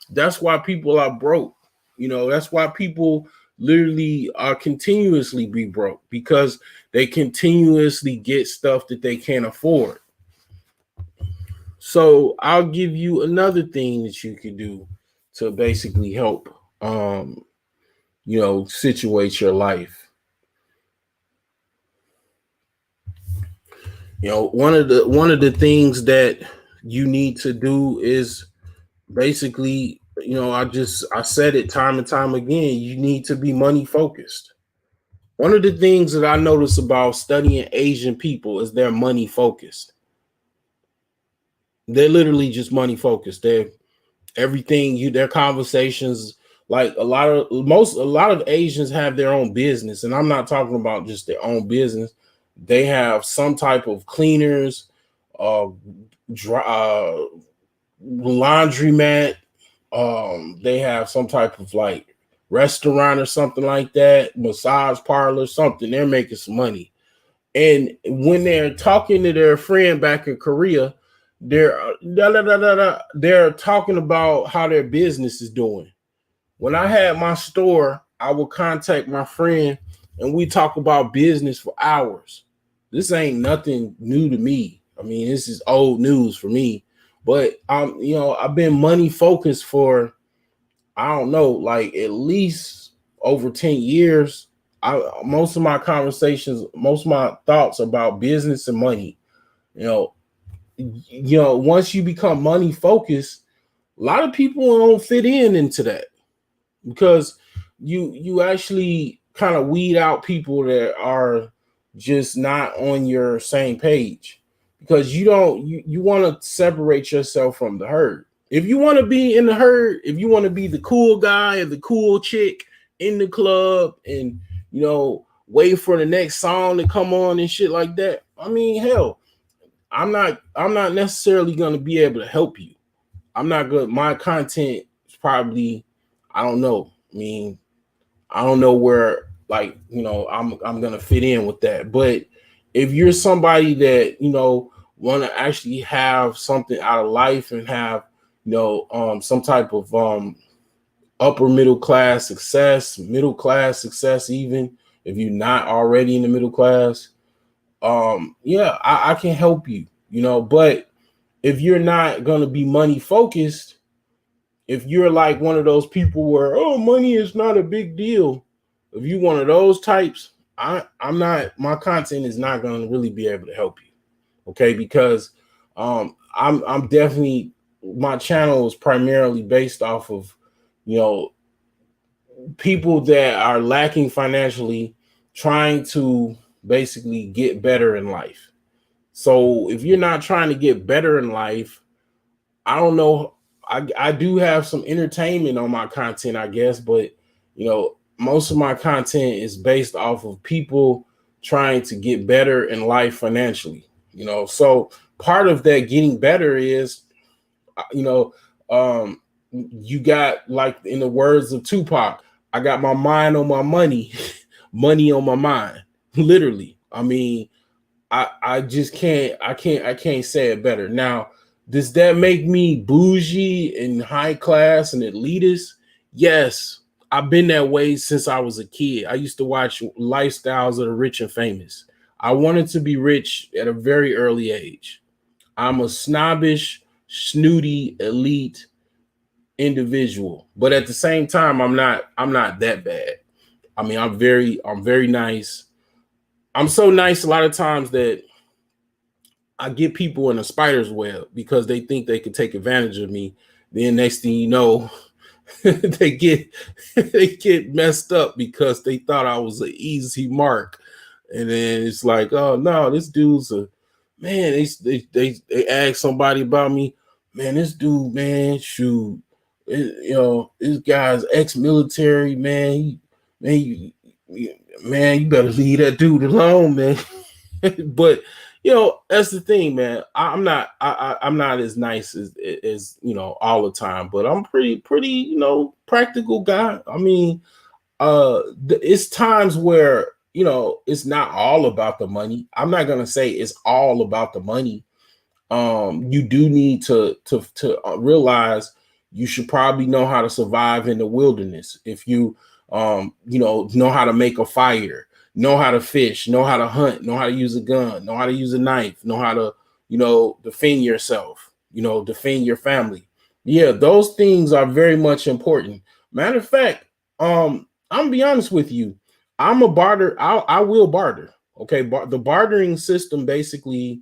That's why people are broke. That's why people literally are continuously be broke, because they continuously get stuff that they can't afford. So I'll give you another thing that you can do to basically help situate your life. One of the things that you need to do is basically, I said it time and time again, you need to be money focused. One of the things that I notice about studying Asian people is they're money focused. They're literally just money focused. They're everything, their conversations, like a lot of Asians have their own business, and I'm not talking about just their own business. They have some type of cleaners, laundromat. They have some type of like restaurant or something like that, massage parlor, something. They're making some money. And when they're talking to their friend back in Korea, they're talking about how their business is doing. When I had my store, I would contact my friend and we talk about business for hours. This ain't nothing new to me. I mean, this is old news for me. But I've been money focused for, I don't know, like at least over 10 years. most of my conversations, most of my thoughts about business and money, you know, once you become money focused, a lot of people don't fit into that because you actually kind of weed out people that are just not on your same page because you want to separate yourself from the herd. If you want to be in the herd, if you want to be the cool guy or the cool chick in the club and wait for the next song to come on and shit like that, I mean, hell, I'm not necessarily going to be able to help you. I'm not good. My content is probably, I don't know. I mean, I don't know where I'm gonna fit in with that. But if you're somebody that want to actually have something out of life and have some type of upper middle class success, even if you're not already in the middle class, yeah, I can help you. But if you're not gonna be money focused, if you're like one of those people where money is not a big deal, if you're one of those types, I'm not. My content is not going to really be able to help you, okay? Because I'm definitely, my channel is primarily based off of people that are lacking financially, trying to basically get better in life. So if you're not trying to get better in life, I don't know. I do have some entertainment on my content, I guess, but most of my content is based off of people trying to get better in life financially. So part of that getting better is, you got, like in the words of Tupac, I got my mind on my money, money on my mind, literally. I mean, I just can't say it better. Now, does that make me bougie and high class and elitist? Yes, I've been that way since I was a kid. I used to watch Lifestyles of the Rich and Famous. I wanted to be rich at a very early age. I'm a snobbish, snooty, elite individual, but at the same time, I'm not that bad. I mean, I'm very nice. I'm so nice a lot of times that I get people in a spider's web because they think they could take advantage of me. Then next thing you know, they get messed up because they thought I was an easy mark. And then it's like, oh no, this dude's a man. They ask somebody about me, man. This dude, man, shoot, this guy's ex-military, man. Man, you better leave that dude alone, man. But that's the thing, man. I'm not as nice as all the time, but I'm pretty practical guy. I mean, it's times where it's not all about the money. I'm not gonna say it's all about the money. You do need to realize you should probably know how to survive in the wilderness. If you know how to make a fire, know how to fish, know how to hunt, know how to use a gun, know how to use a knife, know how to, defend yourself, defend your family. Yeah, those things are very much important. Matter of fact, I'm gonna be honest with you. I'm a barter. I will barter. Okay, the bartering system basically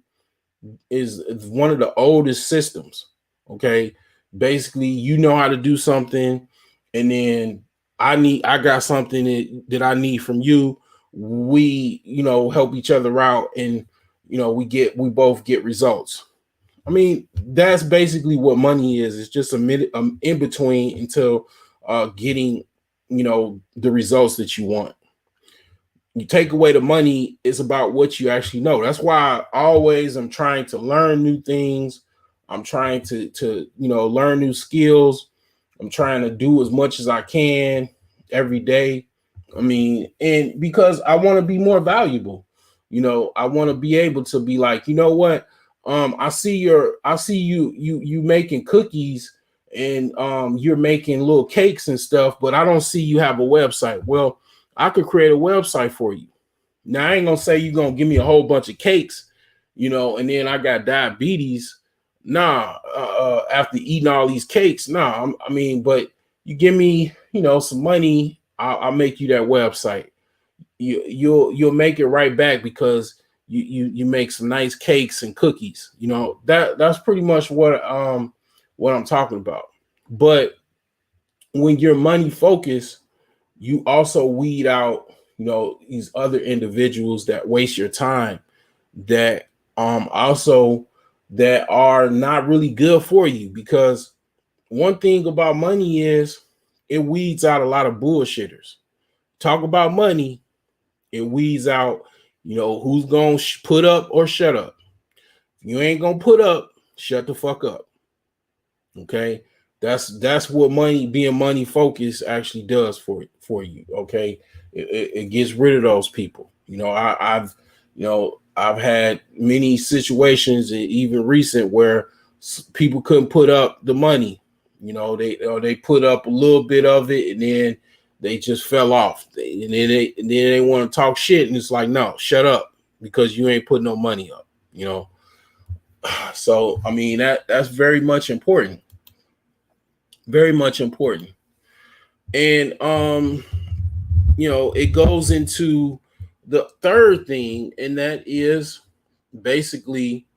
is one of the oldest systems. Okay, basically, you know how to do something, and then I got something that I need from you. We help each other out, and we both get results. I mean, that's basically what money is. It's just a minute in between until getting the results that you want. You take away the money, it's about what you actually know. That's why I always am trying to learn new things. I'm trying to learn new skills. I'm trying to do as much as I can every day. I mean, and because I want to be more valuable, I want to be able to be like, you know what? I see you making cookies and you're making little cakes and stuff, but I don't see you have a website. Well, I could create a website for you. Now, I ain't gonna say you're gonna give me a whole bunch of cakes, and then I got diabetes. Nah, after eating all these cakes, nah. I mean, but you give me, some money, I'll make you that website. you'll make it right back because you make some nice cakes and cookies. That's pretty much what I'm talking about. But when you're money focused, you also weed out these other individuals that waste your time, that also that are not really good for you. Because one thing about money is it weeds out a lot of bullshitters. Talk about money, it weeds out who's gonna put up or shut up. If you ain't gonna put up, shut the fuck up. Okay, that's what being money focused actually does for you. Okay, it gets rid of those people. I've had many situations, even recent, where people couldn't put up the money. They put up a little bit of it, and then they just fell off. And then they want to talk shit, and it's like, no, shut up, because you ain't putting no money up. So I mean that's very much important. Very much important. And it goes into the third thing, and that is basically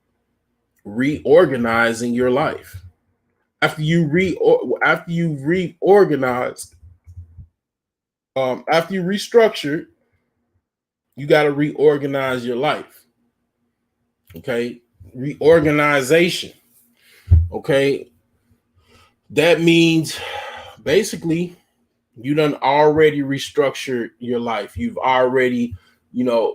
reorganizing your life. After you reorganize, after you restructure, you got to reorganize your life. Okay, reorganization. Okay, that means basically you done already restructured your life. You've already,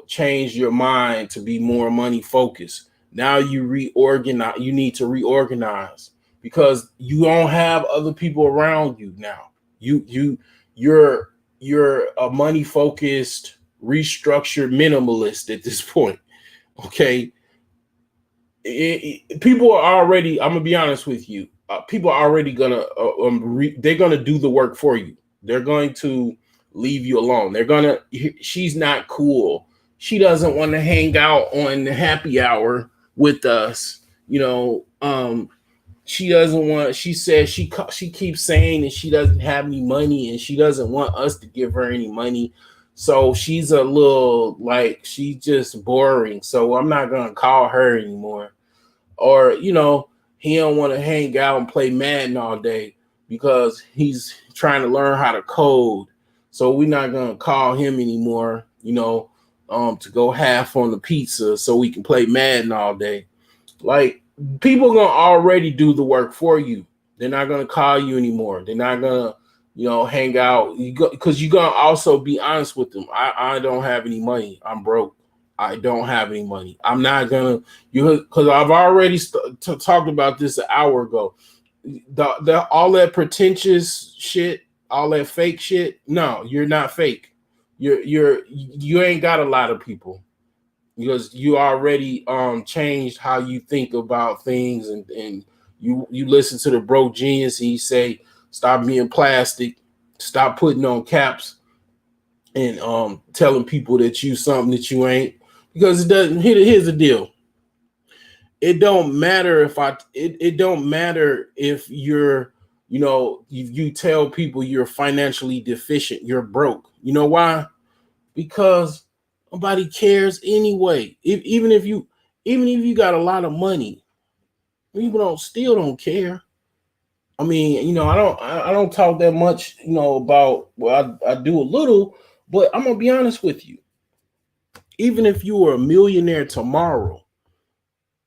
changed your mind to be more money focused. Now you reorganize. You need to reorganize because you don't have other people around you now. You're a money focused, restructured minimalist at this point. Okay, people are already. I'm gonna be honest with you. People are already gonna they're gonna do the work for you. They're going to leave you alone. She's not cool. She doesn't want to hang out on the happy hour with us. She doesn't want. She says she keeps saying that she doesn't have any money and she doesn't want us to give her any money. So she's a little like she's just boring. So I'm not gonna call her anymore. Or he don't want to hang out and play Madden all day because he's trying to learn how to code. So we're not gonna call him anymore, to go half on the pizza so we can play Madden all day. Like, people are gonna already do the work for you. They're not gonna call you anymore. They're not gonna, hang out. Because you're gonna also be honest with them. I don't have any money. I'm broke. I don't have any money. I'm not gonna because I've already talked about this an hour ago. All that pretentious shit, all that fake shit. No, you're not fake. You ain't got a lot of people because you already changed how you think about things, and you listen to the broke genius and you say stop being plastic, stop putting on caps, and telling people that you something that you ain't. Because it doesn't. Here's the deal. It don't matter it don't matter if you're, if you tell people you're financially deficient, you're broke. You know why? Because nobody cares anyway. Even if you got a lot of money, people still don't care. I mean, I don't talk that much, about, well, I do a little, but I'm gonna be honest with you. Even if you were a millionaire tomorrow,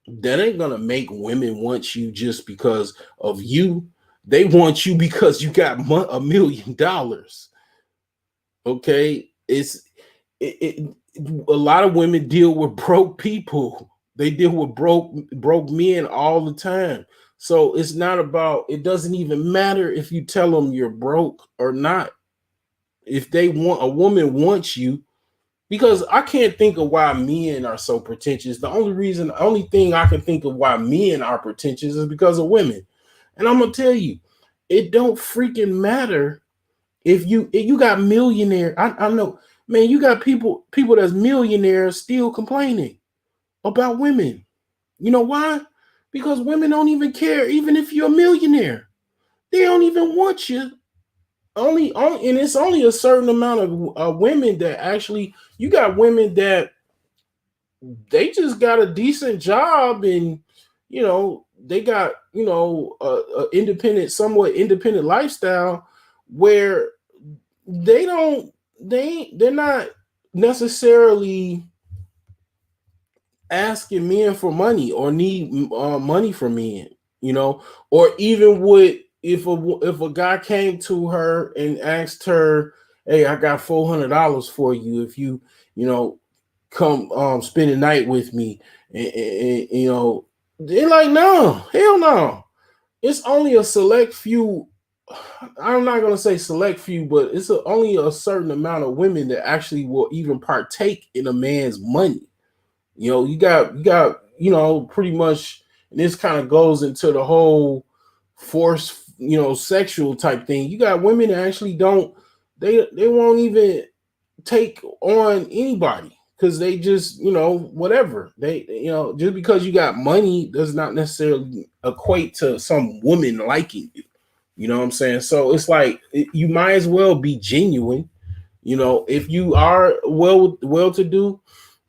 that ain't gonna make women want you just because of you. They want you because you got $1 million. Okay, a lot of women deal with broke people. They deal with broke men all the time. So it's not about. It doesn't even matter if you tell them you're broke or not. If a woman wants you. Because I can't think of why men are so pretentious. The only thing I can think of why men are pretentious is because of women. And I'm gonna tell you, it don't freaking matter if you got millionaire. I know, man, you got people that's millionaires still complaining about women. You know why? Because women don't even care, even if you're a millionaire. They don't even want you and it's only a certain amount of women that actually, you got women that they just got a decent job, and they got a independent, somewhat independent lifestyle, where they don't they're not necessarily asking men for money or need money from men, or even would, if a guy came to her and asked her, "Hey, I got $400 for you if you know come spend the night with me," and they're like, "No, hell no." It's only a select few. I'm not gonna say select few, but it's only a certain amount of women that actually will even partake in a man's money. You got pretty much, and this kind of goes into the whole force, sexual type thing. You got women that actually don't, they won't even take on anybody because they just, whatever. They, just because you got money does not necessarily equate to some woman liking you. You know what I'm saying? So it's like, you might as well be genuine. If you are well to do,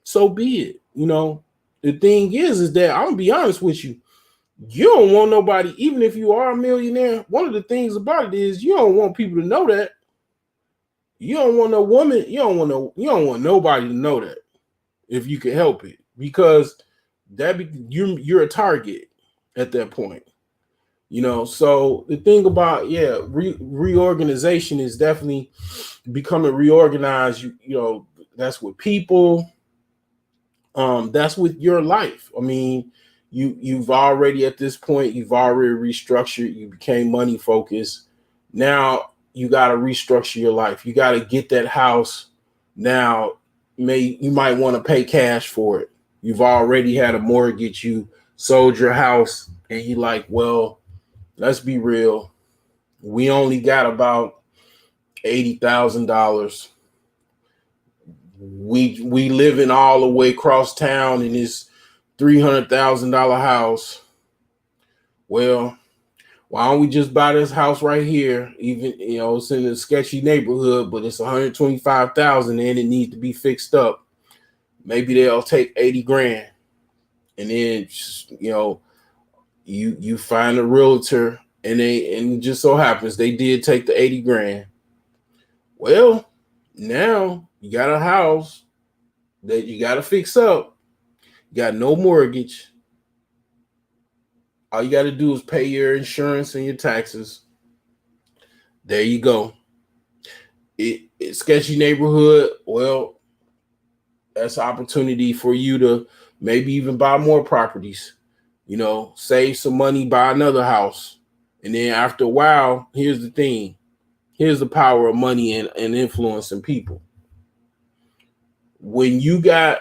so be it. The thing is that I'm gonna be honest with you. You don't want nobody, even if you are a millionaire. One of the things about it is you don't want people to know that. You don't want no woman. You don't want nobody to know that if you can help it, because you're a target at that point. So the thing about, reorganization is definitely becoming reorganized. That's with people. That's with your life. I mean, you've already, at this point, you've already restructured. You became money focused. Now you got to restructure your life. You got to get that house. Now you might want to pay cash for it. You've already had a mortgage. You sold your house, and you like, well, let's be real. We only got about $80,000. We living all the way across town in this $300,000 house. Well, why don't we just buy this house right here? Even it's in a sketchy neighborhood, but it's 125,000 and it needs to be fixed up. Maybe they'll take 80 grand, and then you find a realtor, and it just so happens they did take the 80 grand. Well, now you got a house that you got to fix up. You got no mortgage. All you got to do is pay your insurance and your taxes. There you go. It's sketchy neighborhood. Well, that's an opportunity for you to maybe even buy more properties. Save some money, buy another house. And then after a while, here's the thing. Here's the power of money and influencing people. When you got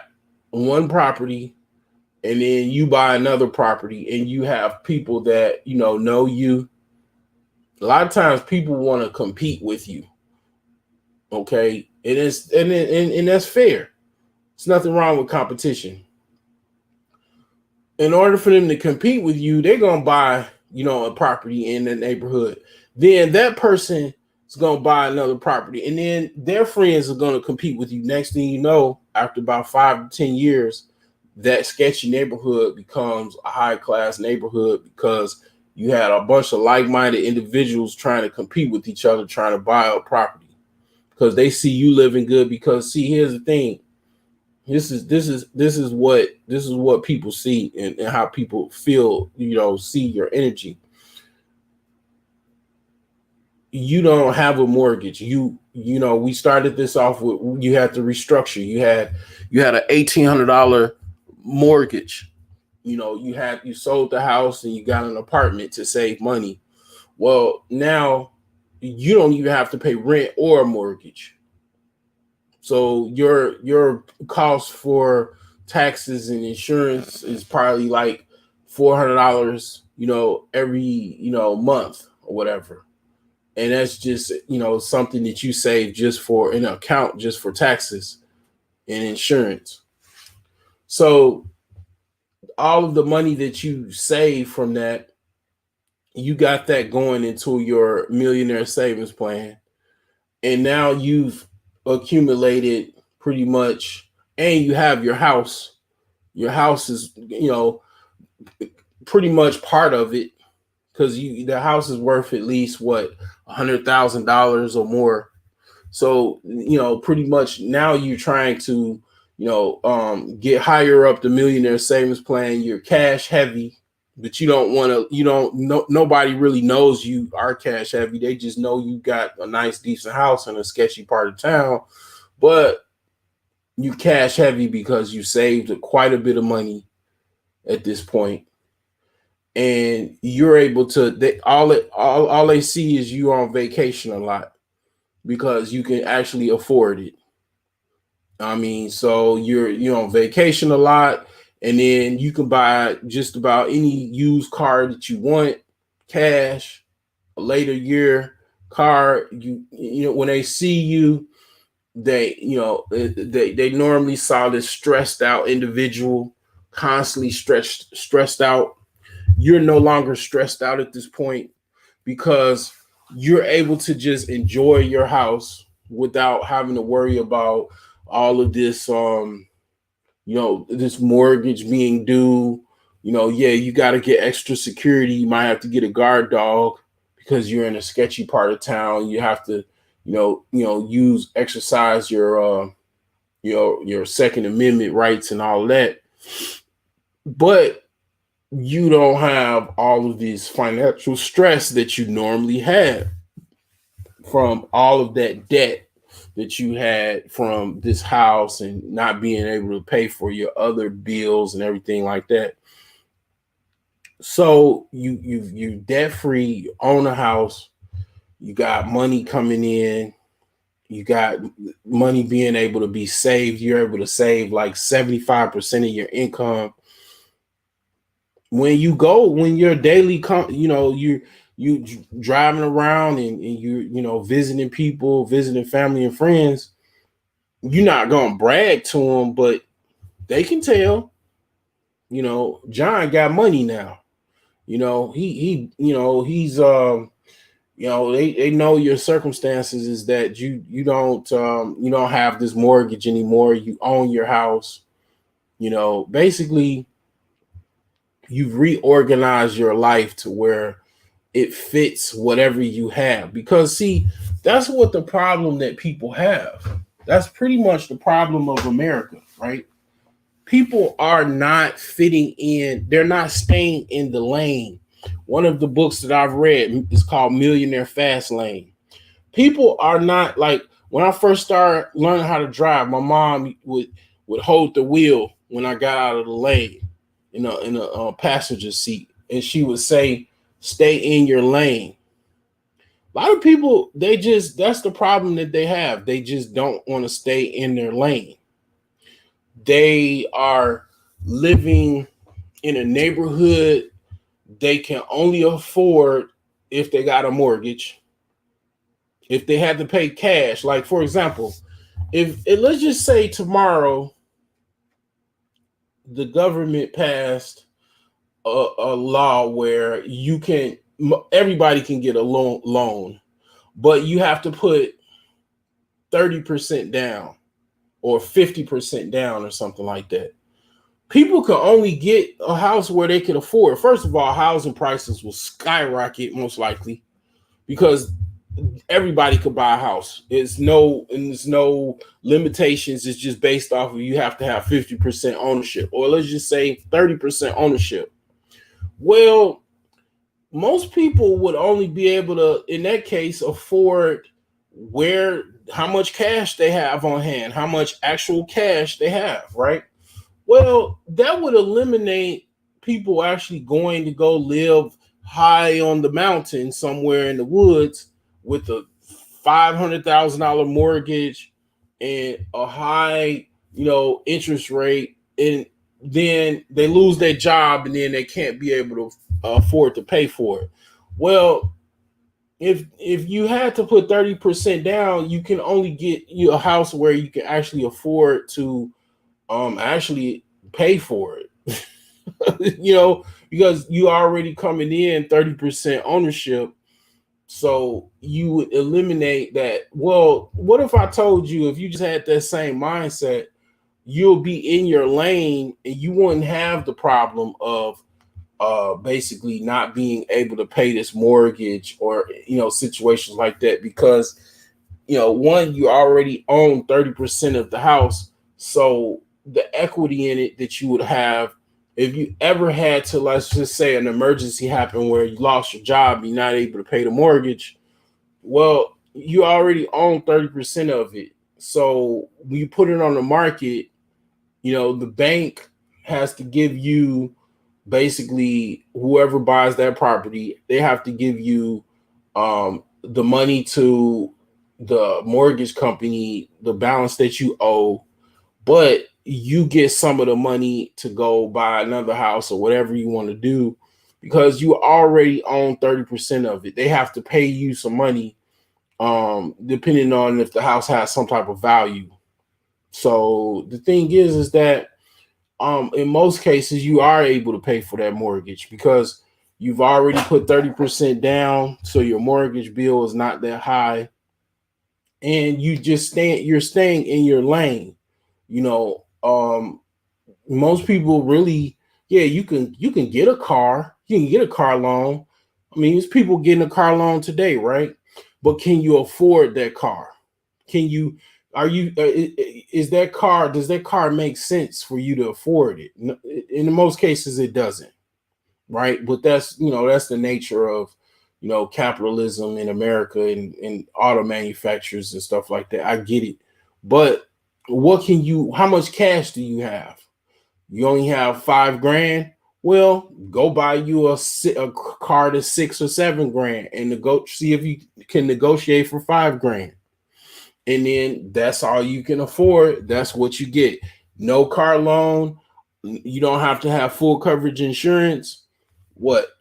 one property and then you buy another property and you have people that, know you, a lot of times people want to compete with you. Okay. And that's fair. There's nothing wrong with competition. In order for them to compete with you, they're going to buy, a property in the neighborhood. Then that person is going to buy another property. And then their friends are going to compete with you. Next thing you know, after about 5 to 10 years, that sketchy neighborhood becomes a high class neighborhood, because you had a bunch of like-minded individuals trying to compete with each other, trying to buy up property because they see you living good. Because here's the thing. This is what people see, and how people feel, see your energy. You don't have a mortgage. We started this off with, you had to restructure. You had an $1,800 mortgage. You sold the house and you got an apartment to save money. Well, now you don't even have to pay rent or a mortgage. So your cost for taxes and insurance is probably like $400, every, month or whatever. And that's just, something that you save just for an account, just for taxes and insurance. So all of the money that you save from that, you got that going into your millionaire savings plan. and now you've accumulated pretty much, and you have your house. Your house is, pretty much part of it, because the house is worth at least what, $100,000 or more. So pretty much now you're trying to get higher up the millionaire savings plan. You're cash heavy, but you don't want to. You don't. No, nobody really knows you are cash heavy. They just know you got a nice, decent house in a sketchy part of town, but you cash heavy because you saved quite a bit of money at this point, and you're able to. All they see is you on vacation a lot because you can actually afford it. I mean, so you're on vacation a lot, and then you can buy just about any used car that you want, cash, a later year car. When they see you, they normally saw this stressed out individual, constantly stressed out. You're no longer stressed out at this point because you're able to just enjoy your house without having to worry about all of this this mortgage being due. Yeah, you got to get extra security. You might have to get a guard dog because you're in a sketchy part of town. You have to exercise your Second Amendment rights and all that. But you don't have all of this financial stress that you normally have from all of that debt that you had from this house and not being able to pay for your other bills and everything like that. So you debt free, you own a house, you got money coming in, you got money being able to be saved. You're able to save like 75% of your income. When you're daily, you driving around and you visiting people, visiting family and friends, you're not gonna brag to them, but they can tell. John got money now. They know your circumstances is that you don't have this mortgage anymore. You own your house. Basically, you've reorganized your life to where it fits whatever you have. Because see, that's what the problem that people have. That's pretty much the problem of America, right? People are not fitting in. They're not staying in the lane. One of the books that I've read is called Millionaire Fast Lane. People are not like, when I first started learning how to drive, my mom would hold the wheel when I got out of the lane, in a passenger seat, and she would say, "Stay in your lane." A lot of people, that's the problem that they have. They just don't want to stay in their lane. They are living in a neighborhood they can only afford if they got a mortgage. If they had to pay cash, like for example, if let's just say tomorrow the government passed a law where everybody can get a loan, but you have to put 30% down or 50% down or something like that. People can only get a house where they can afford. First of all, housing prices will skyrocket most likely because everybody could buy a house. There's no limitations. It's just based off of you have to have 50% ownership, or let's just say 30% ownership. Well, most people would only be able to, in that case, afford how much cash they have on hand, how much actual cash they have, right? Well, that would eliminate people actually going to go live high on the mountain somewhere in the woods with a $500,000 mortgage and a high, interest rate, and then they lose their job and then they can't be able to afford to pay for it. Well, if you had to put 30% down, you can only get you a house where you can actually afford to actually pay for it. Because you already coming in 30% ownership, So you would eliminate that. Well, what if I told you, if you just had that same mindset, you'll be in your lane and you wouldn't have the problem of basically not being able to pay this mortgage, or situations like that, because one, you already own 30% of the house. So the equity in it that you would have, if you ever had to, let's just say, an emergency happened where you lost your job, you're not able to pay the mortgage, well, you already own 30% of it. So when you put it on the market, the bank has to give you, basically, whoever buys that property, they have to give you the money to the mortgage company, the balance that you owe, but you get some of the money to go buy another house or whatever you want to do, because you already own 30% of it. They have to pay you some money, depending on if the house has some type of value. So the thing is that in most cases you are able to pay for that mortgage because you've already put 30% down, so your mortgage bill is not that high, and you're staying in your lane. You know, most people really, yeah, you can get a car, you can get a car loan. I mean, there's people getting a car loan today, right? But can you afford that car? Can you are you is that car does that car make sense for you to afford it? In most cases it doesn't, right? But that's the nature of capitalism in America, and auto manufacturers and stuff like that. I get it. But how much cash do you have? You only have 5 grand. Well, go buy you a car that's 6 or 7 grand and see if you can negotiate for 5 grand. And then that's all you can afford. That's what you get. No car loan. You don't have to have full coverage insurance.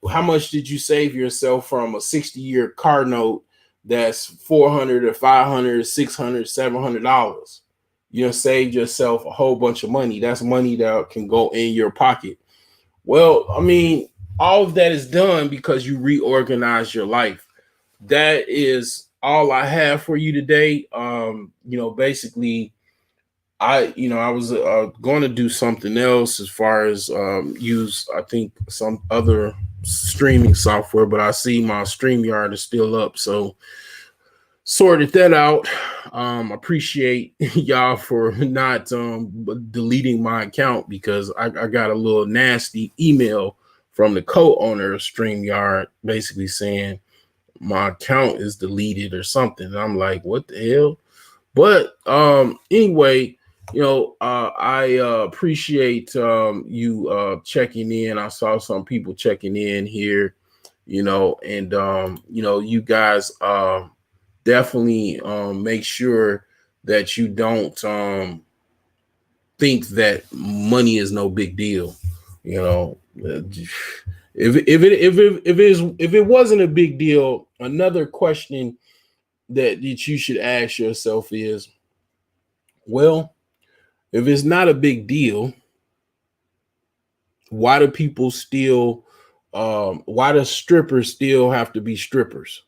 How much did you save yourself from a 60-year car note that's 400 or 500, 600, $700? You saved yourself a whole bunch of money. That's money that can go in your pocket. Well, I mean, all of that is done because you reorganize your life. That is all I have for you today. Basically, I was going to do something else as far as use, I think, some other streaming software, but I see my StreamYard is still up, so sorted that out. Appreciate y'all for not deleting my account, because I got a little nasty email from the co-owner of StreamYard basically saying my account is deleted or something. And I'm like, what the hell? But anyway, I appreciate you checking in. I saw some people checking in here, and you guys definitely make sure that you don't think that money is no big deal. If it wasn't a big deal, another question that you should ask yourself is, well, if it's not a big deal, why do people still why do strippers still have to be strippers?